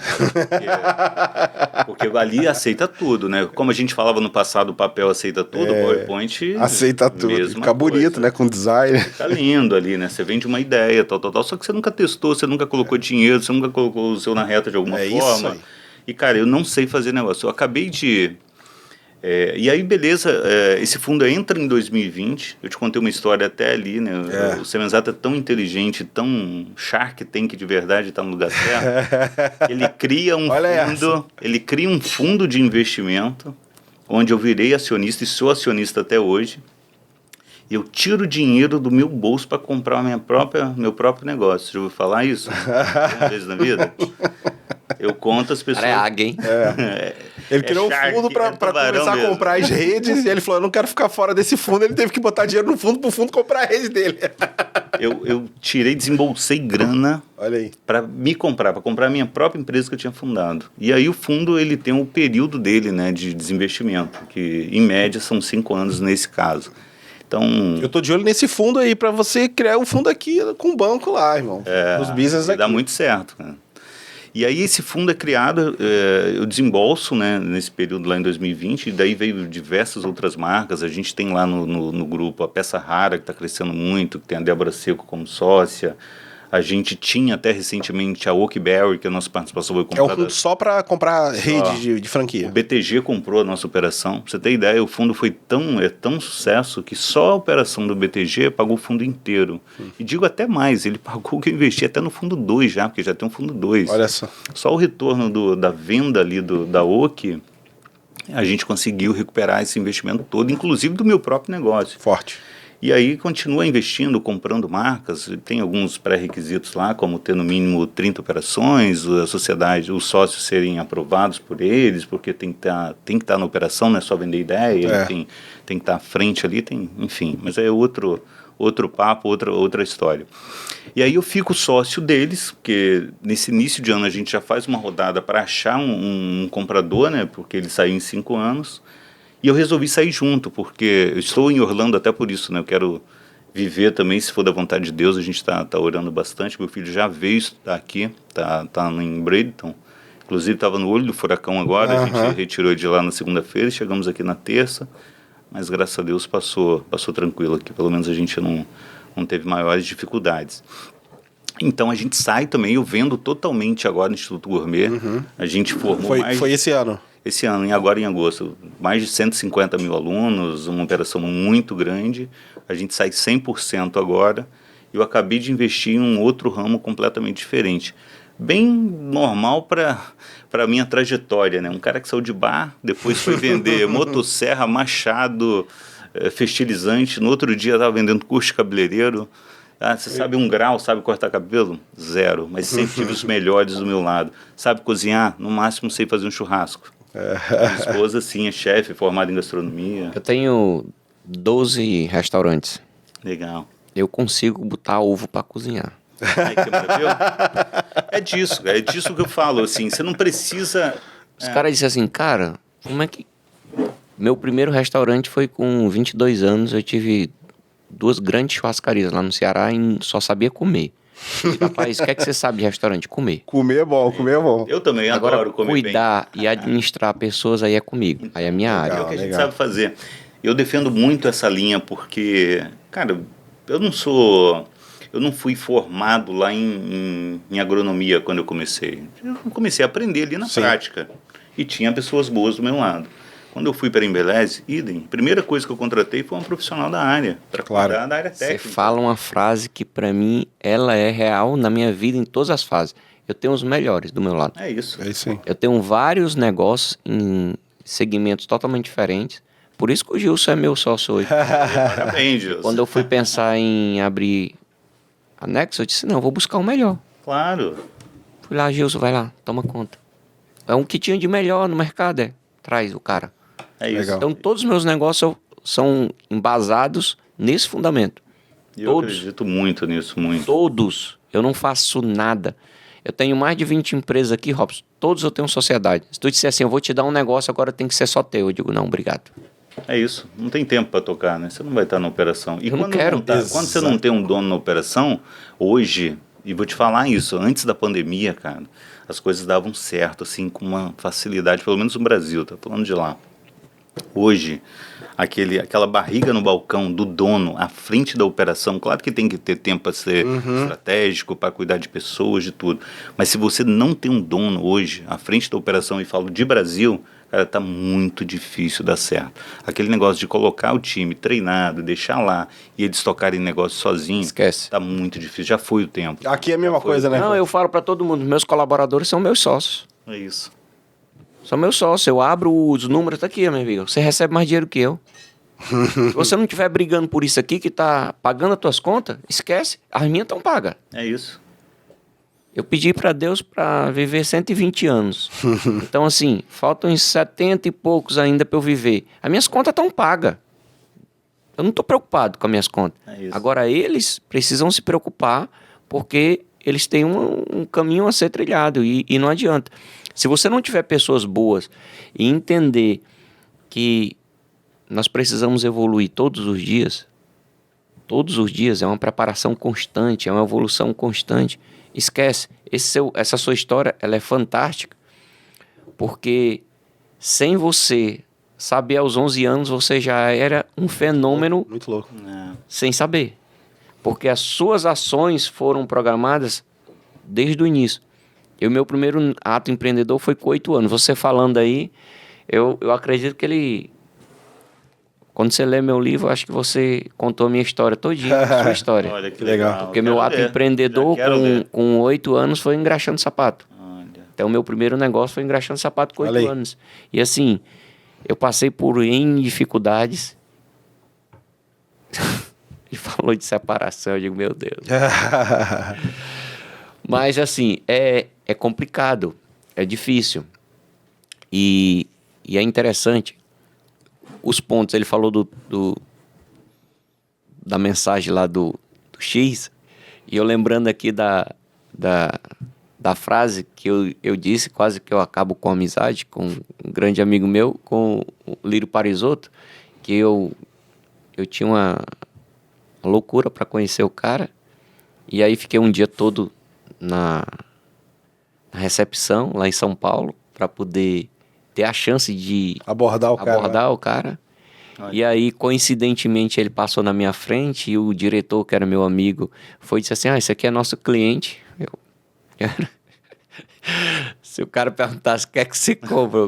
Porque ali aceita tudo, né? Como a gente falava no passado, o papel aceita tudo, o PowerPoint... aceita tudo, fica bonito, né? Com design. Fica lindo ali, né? Você vende uma ideia, tal, só que você nunca testou, você nunca colocou dinheiro, você nunca colocou o seu na reta de alguma forma. Isso aí. E, cara, eu não sei fazer negócio. Eu acabei de... e aí, beleza, esse fundo entra em 2020, eu te contei uma história até ali, né? O Semenzato é tão inteligente, tão Shark Tank de verdade, está no lugar certo. Ele cria ele cria um fundo de investimento, onde eu virei acionista e sou acionista até hoje. Eu tiro dinheiro do meu bolso para comprar meu próprio negócio. Você já ouviu falar isso? Uma vez na vida? Eu conto as pessoas... hein? Ele criou um fundo para começar a comprar as redes e ele falou, eu não quero ficar fora desse fundo. Ele teve que botar dinheiro no fundo para o fundo comprar a rede dele. Eu desembolsei grana para me comprar, para comprar a minha própria empresa que eu tinha fundado. E aí o fundo ele tem um período dele, né, de desinvestimento, que em média são 5 anos nesse caso. Então, eu tô de olho nesse fundo aí para você criar um fundo aqui com o banco lá, irmão. Os business aqui. Dá muito certo, cara. E aí esse fundo é criado, eu desembolso, né, nesse período lá em 2020, e daí veio diversas outras marcas. A gente tem lá no grupo a Peça Rara, que está crescendo muito, que tem a Débora Seco como sócia, A gente tinha até recentemente a Oakberry, que a nossa participação foi comprada. É um fundo só para comprar rede de franquia. O BTG comprou a nossa operação. Pra você ter ideia, o fundo foi tão sucesso que só a operação do BTG pagou o fundo inteiro. E digo até mais, ele pagou o que eu investi até no fundo 2 já, porque já tem um fundo 2. Olha só. Só o retorno da venda ali da Oak, a gente conseguiu recuperar esse investimento todo, inclusive do meu próprio negócio. Forte. E aí continua investindo, comprando marcas, tem alguns pré-requisitos lá, como ter no mínimo 30 operações, a sociedade, os sócios serem aprovados por eles, porque tem que estar na operação, não é só vender ideia, tem que estar à frente ali, enfim, mas é outro papo, outra história. E aí eu fico sócio deles, porque nesse início de ano a gente já faz uma rodada para achar um comprador, né, porque ele saiu em 5 anos, e eu resolvi sair junto, porque eu estou em Orlando até por isso, né? Eu quero viver também, se for da vontade de Deus, a gente tá orando bastante. Meu filho já veio estudar aqui, tá em Bradenton. Inclusive estava no olho do furacão agora, a gente retirou de lá na segunda-feira, chegamos aqui na terça, mas graças a Deus passou tranquilo aqui, pelo menos a gente não teve maiores dificuldades. Então a gente sai também, eu vendo totalmente agora no Instituto Gourmet, a gente formou Foi esse ano? Esse ano, agora em agosto, mais de 150 mil alunos, uma operação muito grande. A gente sai 100% agora. Eu acabei de investir em um outro ramo completamente diferente. Bem normal para a minha trajetória, né? Um cara que saiu de bar, depois foi vender motosserra, machado, fertilizante. No outro dia estava vendendo curso de cabeleireiro. Você sabe 1 grau, sabe cortar cabelo? 0, mas sempre tive os melhores do meu lado. Sabe cozinhar? No máximo sei fazer um churrasco. Minha esposa, sim, é chefe, formada em gastronomia. Eu tenho 12 restaurantes. Legal. Eu consigo botar ovo para cozinhar. Aí, viu? É disso que eu falo, assim, você não precisa... Os caras disseram assim, cara, como é que... Meu primeiro restaurante foi com 22 anos, eu tive 2 grandes churrascarias lá no Ceará e só sabia comer. Rapaz, o que é que você sabe de restaurante? Comer. Comer é bom. Eu também adoro comer bem. Cuidar e administrar pessoas aí é comigo. Aí é a minha área. É o que a gente sabe fazer. Eu defendo muito essa linha porque, cara, eu não fui formado lá em agronomia quando eu comecei. Eu comecei a aprender ali na prática. E tinha pessoas boas do meu lado. Quando eu fui para a Embeleze, idem, a primeira coisa que eu contratei foi um profissional da área, para cuidar da área técnica. Você fala uma frase que para mim, ela é real na minha vida em todas as fases. Eu tenho os melhores do meu lado. É isso. É isso aí. Eu tenho vários negócios em segmentos totalmente diferentes. Por isso que o Gilson é meu sócio hoje. Parabéns, Gilson. Quando eu fui pensar em abrir a Nexo, eu disse, não, eu vou buscar o melhor. Claro. Fui lá, Gilson, vai lá, toma conta. É um que tinha de melhor no mercado, traz o cara. É isso. Legal. Então, todos os meus negócios são embasados nesse fundamento. Eu acredito muito nisso, muito. Todos. Eu não faço nada. Eu tenho mais de 20 empresas aqui, Robson. Todos eu tenho sociedade. Se tu disser assim, eu vou te dar um negócio, agora tem que ser só teu. Eu digo, não, obrigado. É isso. Não tem tempo para tocar, né? Você não vai estar na operação. E eu não quero. Quando você não tem um dono na operação, hoje, e vou te falar isso, antes da pandemia, cara, as coisas davam certo, assim, com uma facilidade, pelo menos no Brasil, tá falando de lá. Hoje, aquela barriga no balcão do dono à frente da operação, claro que tem que ter tempo para ser estratégico, para cuidar de pessoas, de tudo. Mas se você não tem um dono hoje à frente da operação, e falo de Brasil, cara, tá muito difícil dar certo. Aquele negócio de colocar o time treinado, deixar lá e eles tocarem negócio sozinhos, esquece. Tá muito difícil. Já foi o tempo. Aqui é a mesma coisa, né? Não, eu falo para todo mundo, meus colaboradores são meus sócios. É isso. São meus sócios, eu abro os números, tá aqui, meu amigo. Você recebe mais dinheiro que eu. Se você não estiver brigando por isso aqui, que tá pagando as tuas contas, esquece, as minhas estão pagas. É isso. Eu pedi para Deus para viver 120 anos. Então, assim, faltam uns 70 e poucos ainda para eu viver. As minhas contas estão pagas. Eu não estou preocupado com as minhas contas. É isso. Agora, eles precisam se preocupar porque eles têm um caminho a ser trilhado e não adianta. Se você não tiver pessoas boas e entender que nós precisamos evoluir todos os dias é uma preparação constante, é uma evolução constante. Esquece, essa sua história ela é fantástica, porque sem você saber aos 11 anos, você já era um fenômeno muito louco. sem saber. Porque as suas ações foram programadas desde o início. Meu primeiro ato empreendedor foi com 8 anos. Você falando aí, eu acredito que ele... Quando você lê meu livro, acho que você contou a minha história todinha, a sua história. Olha, que legal. Porque meu ato empreendedor com 8 anos foi engraxando sapato. Olha. Então, meu primeiro negócio foi engraxando sapato com 8 anos. E assim, eu passei por N dificuldades. Ele falou de separação, eu digo, meu Deus. Mas assim, é complicado, é difícil. E é interessante. Os pontos, ele falou da mensagem lá do X, e eu lembrando aqui da frase que eu disse, quase que eu acabo com a amizade, com um grande amigo meu, com o Lírio Parisotto, que eu tinha uma loucura para conhecer o cara, e aí fiquei um dia todo na recepção, lá em São Paulo, para poder ter a chance de abordar o cara. E aí, coincidentemente, ele passou na minha frente e o diretor, que era meu amigo, foi e disse assim, esse aqui é nosso cliente. Se o cara perguntasse o que é que você compra,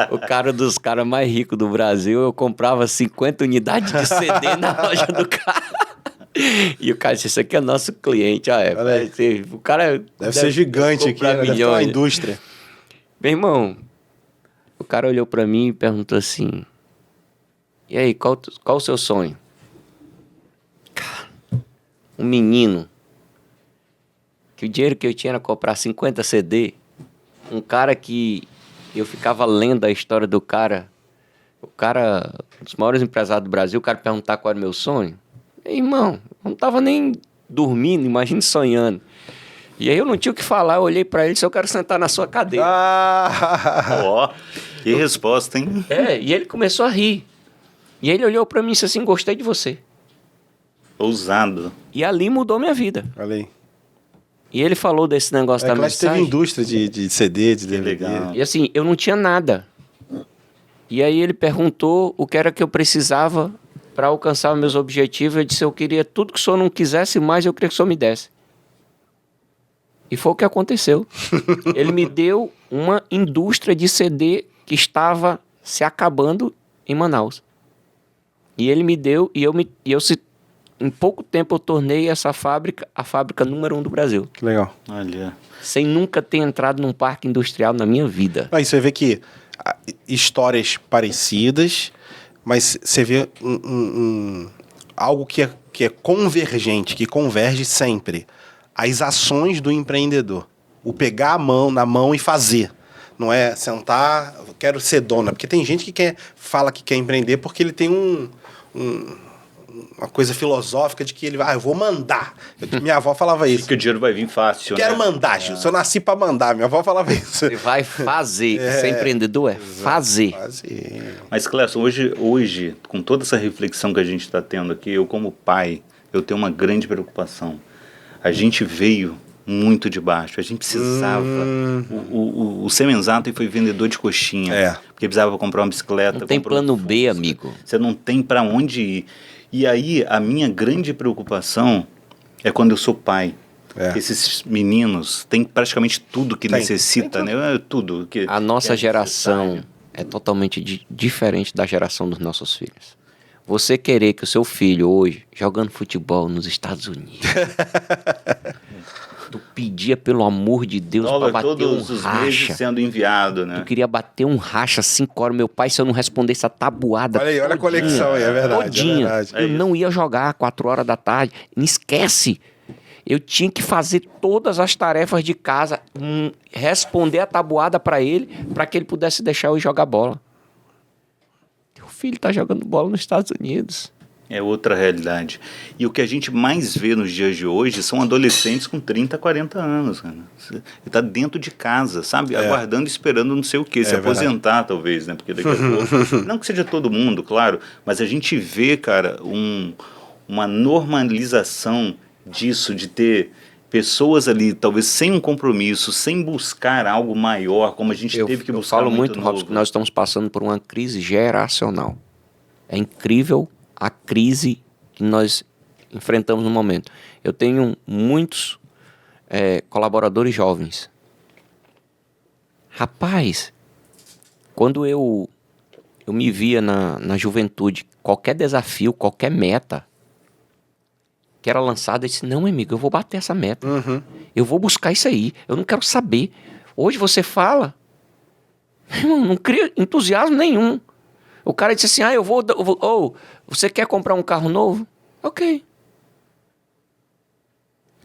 o cara dos caras mais ricos do Brasil, eu comprava 50 unidades de CD na loja do cara. E o cara disse, esse aqui é nosso cliente. O cara deve ser gigante aqui, né? Deve ter uma indústria. Meu irmão, o cara olhou pra mim e perguntou assim, e aí, qual o seu sonho? Cara, um menino, que o dinheiro que eu tinha era comprar 50 CD, um cara que eu ficava lendo a história do cara, um dos maiores empresários do Brasil, o cara perguntar qual era o meu sonho. Meu irmão, eu não tava nem dormindo, imagine sonhando. E aí eu não tinha o que falar, eu olhei pra ele e disse, eu quero sentar na sua cadeira. Que resposta, hein? E ele começou a rir. E ele olhou pra mim e disse assim, gostei de você. Ousado. E ali mudou minha vida. Ali. E ele falou desse negócio da mensagem. Teve indústria de CD, de DVD. Legal. E assim, eu não tinha nada. E aí ele perguntou o que era que eu precisava para alcançar os meus objetivos. Eu disse, eu queria tudo que o senhor não quisesse mais, eu queria que o senhor me desse. E foi o que aconteceu. Ele me deu uma indústria de CD que estava se acabando em Manaus. E ele me deu, em pouco tempo eu tornei essa fábrica a fábrica número 1 do Brasil. Que legal. Olha. Sem nunca ter entrado num parque industrial na minha vida. Aí você vê que histórias parecidas, mas você vê algo que é convergente, que converge sempre. As ações do empreendedor. O pegar na mão e fazer. Não é sentar, quero ser dona. Porque tem gente que fala que quer empreender porque ele tem uma coisa filosófica de que ele eu vou mandar. Minha avó falava isso. Que o dinheiro vai vir fácil, Quero mandar, Gil. Se eu nasci pra mandar. Minha avó falava isso. Você vai fazer. Ser empreendedor é fazer. Mas, Clécio, hoje, com toda essa reflexão que a gente está tendo aqui, eu como pai, eu tenho uma grande preocupação. A gente veio muito de baixo. A gente precisava... O Semenzato foi vendedor de coxinha. Porque precisava comprar uma bicicleta. Não tem plano B, amigo. Você não tem para onde ir. E aí, a minha grande preocupação é quando eu sou pai. Esses meninos têm praticamente tudo que necessita, né? Tudo. A nossa geração é totalmente diferente da geração dos nossos filhos. Você querer que o seu filho hoje, jogando futebol nos Estados Unidos, tu pedia pelo amor de Deus para bater todos um os racha. meses sendo enviado, né? Tu queria bater um racha 5 horas. Meu pai, se eu não respondesse a tabuada olha aí, olha a conexão aí, é verdade. Todinha, é verdade. Eu não ia jogar 4 horas da tarde. Não esquece. Eu tinha que fazer todas as tarefas de casa, responder a tabuada para ele, para que ele pudesse deixar eu jogar bola. Teu filho tá jogando bola nos Estados Unidos. É outra realidade. E o que a gente mais vê nos dias de hoje são adolescentes com 30, 40 anos, cara. Ele tá dentro de casa, sabe? Aguardando, esperando não sei o quê. Se aposentar, talvez, né? Porque daqui a pouco... Não que seja todo mundo, claro. Mas a gente vê, cara, uma normalização disso, de ter pessoas ali, talvez sem um compromisso, sem buscar algo maior, como a gente teve que buscar. Eu falo muito, Robson, que nós estamos passando por uma crise geracional. É incrível a crise que nós enfrentamos no momento. Eu tenho muitos colaboradores jovens. Rapaz, quando eu me via na juventude, qualquer desafio, qualquer meta que era lançada, eu disse, não, amigo, eu vou bater essa meta. Uhum. Eu vou buscar isso aí. Eu não quero saber. Hoje você fala, irmão, não cria entusiasmo nenhum. O cara disse assim, você quer comprar um carro novo? Ok.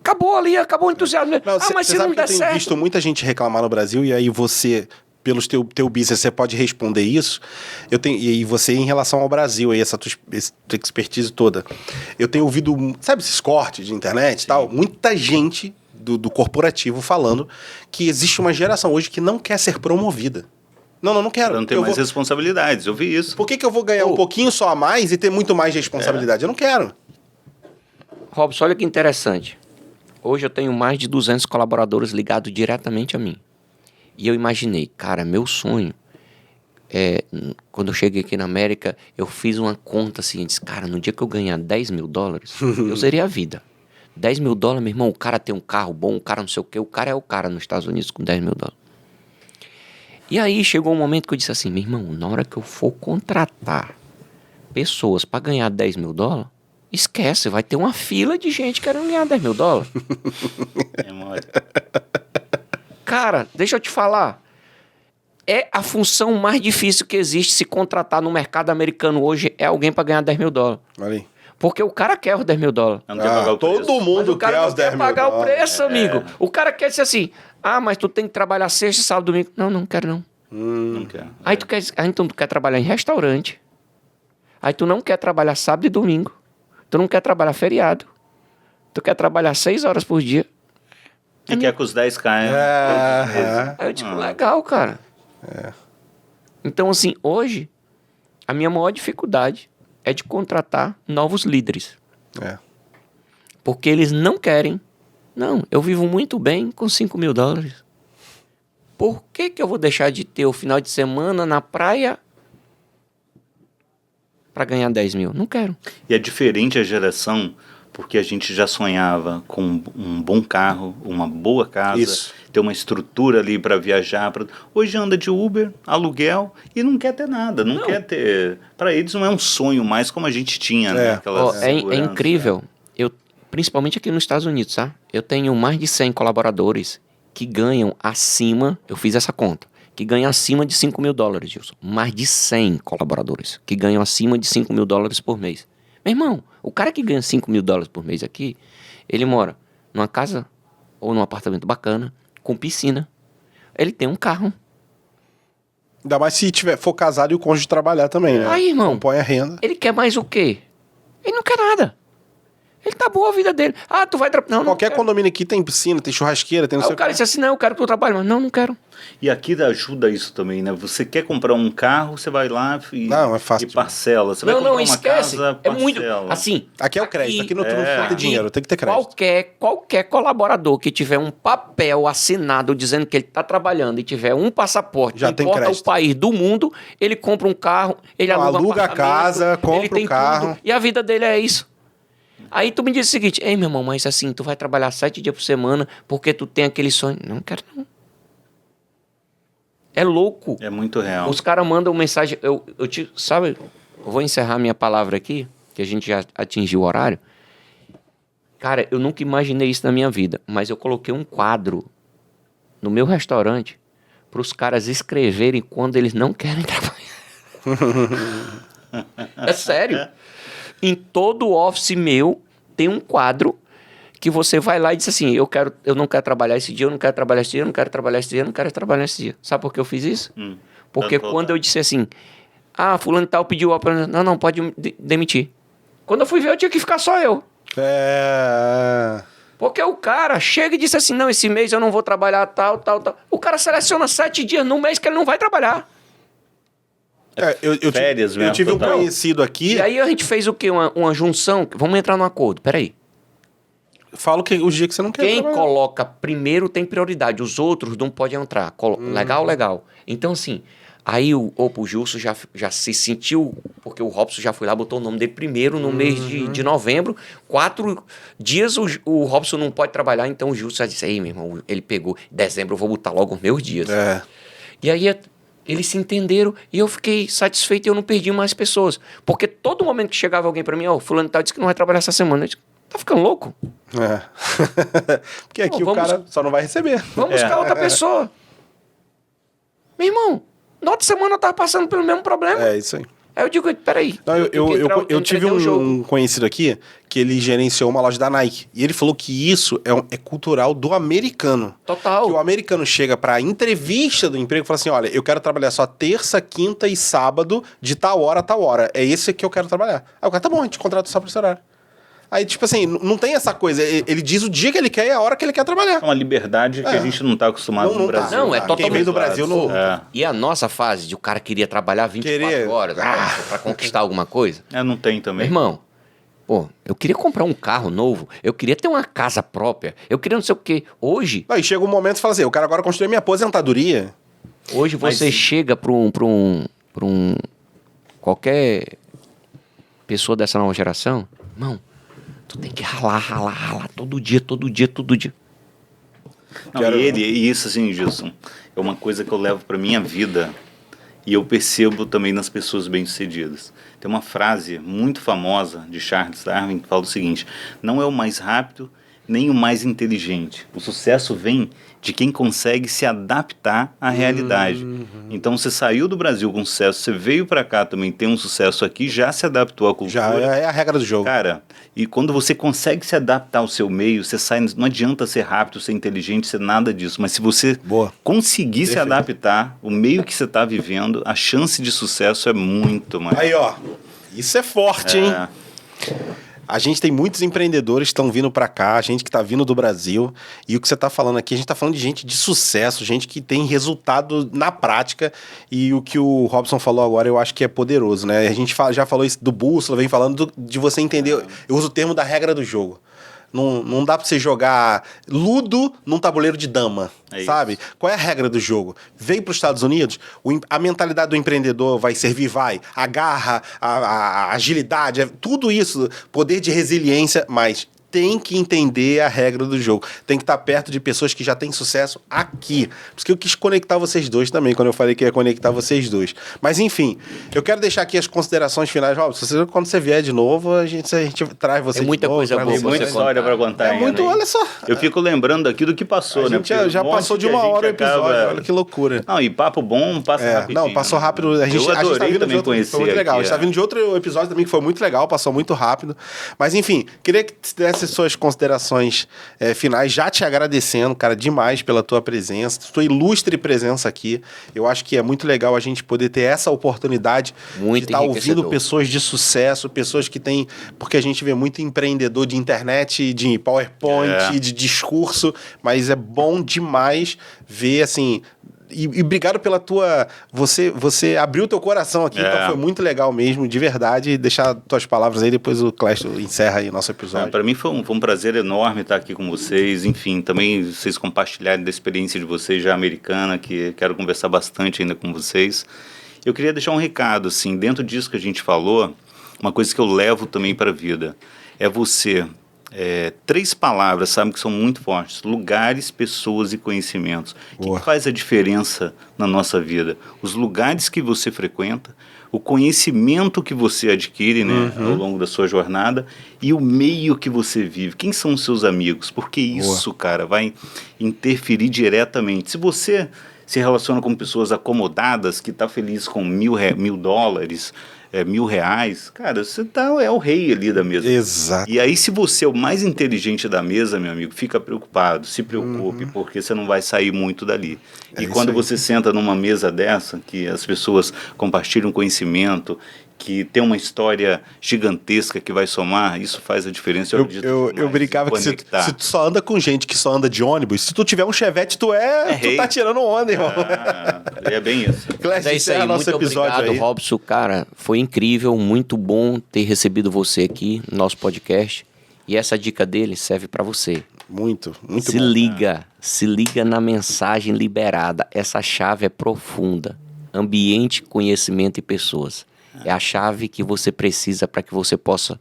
Acabou ali, acabou o entusiasmo. Mas se não der certo... Eu tenho visto muita gente reclamar no Brasil, e aí você... Pelos teu business, você pode responder isso. E você, em relação ao Brasil, aí, essa tua expertise toda. Eu tenho ouvido, sabe, esses cortes de internet e tal? Muita gente do corporativo falando que existe uma geração hoje que não quer ser promovida. Não quero. Não tem mais responsabilidades, eu vi isso. Por que eu vou ganhar um pouquinho só a mais e ter muito mais responsabilidade? Eu não quero. Robson, olha que interessante. Hoje eu tenho mais de 200 colaboradores ligados diretamente a mim. E eu imaginei, cara, meu sonho, quando eu cheguei aqui na América, eu fiz uma conta assim, disse, cara, no dia que eu ganhar $10 mil, eu zerei a vida. $10 mil, meu irmão, o cara tem um carro bom, o cara não sei o quê, o cara é o cara nos Estados Unidos com $10 mil. E aí chegou um momento que eu disse assim, meu irmão, na hora que eu for contratar pessoas para ganhar $10 mil, esquece, vai ter uma fila de gente querendo ganhar $10 mil. Cara, deixa eu te falar. É a função mais difícil que existe se contratar no mercado americano hoje é alguém para ganhar $10 mil. Olha aí. Porque o cara quer os $10 mil. Todo mundo quer os $10 mil. Quer pagar o preço, amigo. O cara quer dizer assim, mas tu tem que trabalhar sexta, sábado, domingo. Não quero não. Não quero. Então tu quer trabalhar em restaurante. Aí tu não quer trabalhar sábado e domingo. Tu não quer trabalhar feriado. Tu quer trabalhar 6 horas por dia. E quer que os 10 caiam. Aí eu digo, legal, cara. Então, assim, hoje, a minha maior dificuldade é de contratar novos líderes. Porque eles não querem. Não, eu vivo muito bem com $5 mil. Por que eu vou deixar de ter o final de semana na praia para ganhar 10 mil? Não quero. E é diferente a geração... Porque a gente já sonhava com um bom carro, uma boa casa, ter uma estrutura ali para viajar. Hoje anda de Uber, aluguel e não quer ter nada, não quer ter... Para eles não é um sonho mais como a gente tinha, né? É incrível, principalmente aqui nos Estados Unidos, tá? Eu tenho mais de 100 colaboradores que ganham acima, eu fiz essa conta, que ganham acima de $5 mil, Gilson. Mais de 100 colaboradores que ganham acima de $5 mil por mês. Meu irmão, o cara que ganha $5 mil por mês aqui, ele mora numa casa ou num apartamento bacana, com piscina. Ele tem um carro. Ainda mais se for casado e o cônjuge trabalhar também, né? Aí, irmão, compõe a renda. Ele quer mais o quê? Ele não quer nada. Ele tá boa a vida dele. Tu vai... Qualquer condomínio aqui tem piscina, tem churrasqueira, tem não sei o que. O cara disse assim, não, eu quero que tu trabalhe. Mas não quero. E aqui ajuda isso também, né? Você quer comprar um carro, você vai lá é fácil e parcela. Você vai comprar uma esquece. Casa, é muito... Assim... Aqui é o crédito, aqui não tem dinheiro, tem que ter crédito. Qualquer colaborador que tiver um papel assinado dizendo que ele tá trabalhando e tiver um passaporte, já tem importa crédito. O país do mundo, ele compra um carro, ele aluga a casa, compra um carro. Tudo, e a vida dele é isso. Aí tu me diz o seguinte, ei, meu irmão, mas assim, tu vai trabalhar 7 dias por semana porque tu tem aquele sonho. Não quero não. É louco. É muito real. Os caras mandam mensagem, sabe, eu vou encerrar minha palavra aqui, que a gente já atingiu o horário. Cara, eu nunca imaginei isso na minha vida, mas eu coloquei um quadro no meu restaurante para os caras escreverem quando eles não querem trabalhar. É sério. Em todo office meu tem um quadro que você vai lá e diz assim, eu não quero trabalhar esse dia, eu não quero trabalhar esse dia, eu não quero trabalhar esse dia, eu não quero trabalhar esse dia. Sabe por que eu fiz isso? Porque quando eu disse assim, fulano tal pediu, não, pode demitir. Quando eu fui ver, eu tinha que ficar só eu. Porque o cara chega e diz assim, não, esse mês eu não vou trabalhar tal. O cara seleciona 7 dias no mês que ele não vai trabalhar. Férias mesmo. Eu tive um conhecido aqui... E aí a gente fez o quê? Uma junção? Vamos entrar num acordo, peraí. Falo que os dias que você não quer Quem trabalhar. coloca primeiro tem prioridade, os outros não podem entrar. Legal. Então assim, aí o Gilson já se sentiu... porque o Robson já foi lá, botou o nome dele primeiro no mês de novembro. 4 dias o Robson não pode trabalhar, então o Gilson já disse, aí, meu irmão, ele pegou, dezembro eu vou botar logo os meus dias. E aí eles se entenderam e eu fiquei satisfeito e eu não perdi mais pessoas. Porque todo momento que chegava alguém pra mim, fulano tal, disse que não vai trabalhar essa semana. Eu disse, tá ficando louco? Porque aqui o cara só não vai receber. Vamos buscar outra pessoa. Meu irmão, na outra semana eu tava passando pelo mesmo problema. É isso aí. Aí eu digo, peraí. Não, eu tive um conhecido aqui que ele gerenciou uma loja da Nike. E ele falou que isso é cultural do americano. Total. Que o americano chega pra entrevista do emprego e fala assim, olha, eu quero trabalhar só terça, quinta e sábado de tal hora a tal hora. É esse que eu quero trabalhar. Aí o cara, tá bom, a gente contrata só pra esse horário. Aí, tipo assim, não tem essa coisa. Ele diz o dia que ele quer e a hora que ele quer trabalhar. É uma liberdade que a gente não tá acostumado no Brasil. Não, é totalmente. Quem vem do Brasil não... E a nossa fase de o cara queria trabalhar 24 horas pra conquistar alguma coisa? Não tem também. Meu irmão, eu queria comprar um carro novo, eu queria ter uma casa própria, eu queria não sei o quê. Hoje... Aí chega um momento e fala assim, eu quero agora construir minha aposentadoria. Hoje você chega pra um qualquer pessoa dessa nova geração, irmão, tu tem que ralar todo dia. Não, e isso, assim, Gilson, é uma coisa que eu levo pra minha vida e eu percebo também nas pessoas bem-sucedidas. Tem uma frase muito famosa de Charles Darwin que fala o seguinte, não é o mais rápido nem o mais inteligente. O sucesso vem de quem consegue se adaptar à realidade. Então, você saiu do Brasil com sucesso, você veio para cá também, tem um sucesso aqui, já se adaptou à cultura. Já é a regra do jogo. Cara, e quando você consegue se adaptar ao seu meio, você sai, não adianta ser rápido, ser inteligente, ser nada disso, mas se você conseguir se adaptar, o meio que você está vivendo, a chance de sucesso é muito maior. Aí, isso é forte, hein? A gente tem muitos empreendedores que estão vindo para cá, gente que está vindo do Brasil, e o que você está falando aqui, a gente está falando de gente de sucesso, gente que tem resultado na prática, e o que o Robson falou agora eu acho que é poderoso, né? A gente já falou isso do Bússola, vem falando de você entender, eu uso o termo da regra do jogo. Não dá pra você jogar ludo num tabuleiro de dama, sabe? Isso. Qual é a regra do jogo? Veio para os Estados Unidos, a mentalidade do empreendedor vai servir, a garra, a agilidade, tudo isso, poder de resiliência, mas tem que entender a regra do jogo. Tem que estar perto de pessoas que já têm sucesso aqui. Por isso que eu quis conectar vocês dois também, quando eu falei que ia conectar vocês dois. Mas, enfim, eu quero deixar aqui as considerações finais. Robson, quando você vier de novo, a gente traz você de novo. Tem muita coisa boa. Tem muita história para contar ainda. Muito, olha só. Eu fico lembrando aqui do que passou, né? Já passou de 1 hora o episódio, olha que loucura. Não, e papo bom passa rapidinho. Não, passou rápido. A gente tá vindo também conhecer. Foi muito legal. A gente tá vindo de outro episódio também que foi muito legal, passou muito rápido. Mas, enfim, queria que você desse suas considerações finais, já te agradecendo, cara, demais pela tua presença, tua ilustre presença aqui. Eu acho que é muito legal a gente poder ter essa oportunidade de estar ouvindo pessoas de sucesso, pessoas que têm... Porque a gente vê muito empreendedor de internet, de PowerPoint, de discurso, mas é bom demais ver, assim... E obrigado pela tua... Você abriu teu coração aqui, então foi muito legal mesmo, de verdade. Deixar tuas palavras aí, depois o Clécio encerra aí nosso episódio. Para mim foi um prazer enorme estar aqui com vocês. Enfim, também vocês compartilharem da experiência de vocês já americana, que quero conversar bastante ainda com vocês. Eu queria deixar um recado, assim, dentro disso que a gente falou, uma coisa que eu levo também para a vida, é você... 3 palavras, sabe, que são muito fortes: lugares, pessoas e conhecimentos. O que faz a diferença na nossa vida? Os lugares que você frequenta, o conhecimento que você adquire, né, ao longo da sua jornada, e o meio que você vive. Quem são os seus amigos? Porque isso, cara, vai interferir diretamente. Se você se relaciona com pessoas acomodadas, que está feliz com $1.000, R$1.000, cara, você é o rei ali da mesa. Exato. E aí, se você é o mais inteligente da mesa, meu amigo, fica preocupado, se preocupe, porque você não vai sair muito dali. E quando você senta numa mesa dessa, que as pessoas compartilham conhecimento, que tem uma história gigantesca que vai somar, isso faz a diferença. Eu brincava que se tu só anda com gente que só anda de ônibus, se tu tiver um Chevette, tu tá tirando onda, irmão. É bem isso. É isso aí, muito obrigado, Robson, cara, foi incrível, muito bom ter recebido você aqui no nosso podcast, e essa dica dele serve para você. Muito bom. Se liga na mensagem liberada, essa chave é profunda: ambiente, conhecimento e pessoas. É a chave que você precisa para que você possa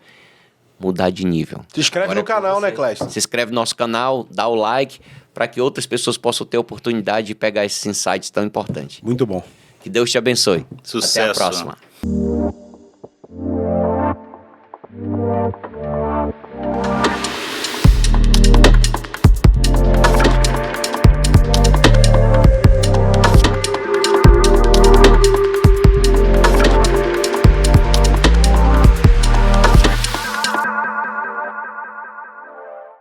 mudar de nível. Se inscreve no canal, né, Clécio? Se inscreve no nosso canal, dá o like, para que outras pessoas possam ter a oportunidade de pegar esses insights tão importantes. Muito bom. Que Deus te abençoe. Sucesso. Até a próxima.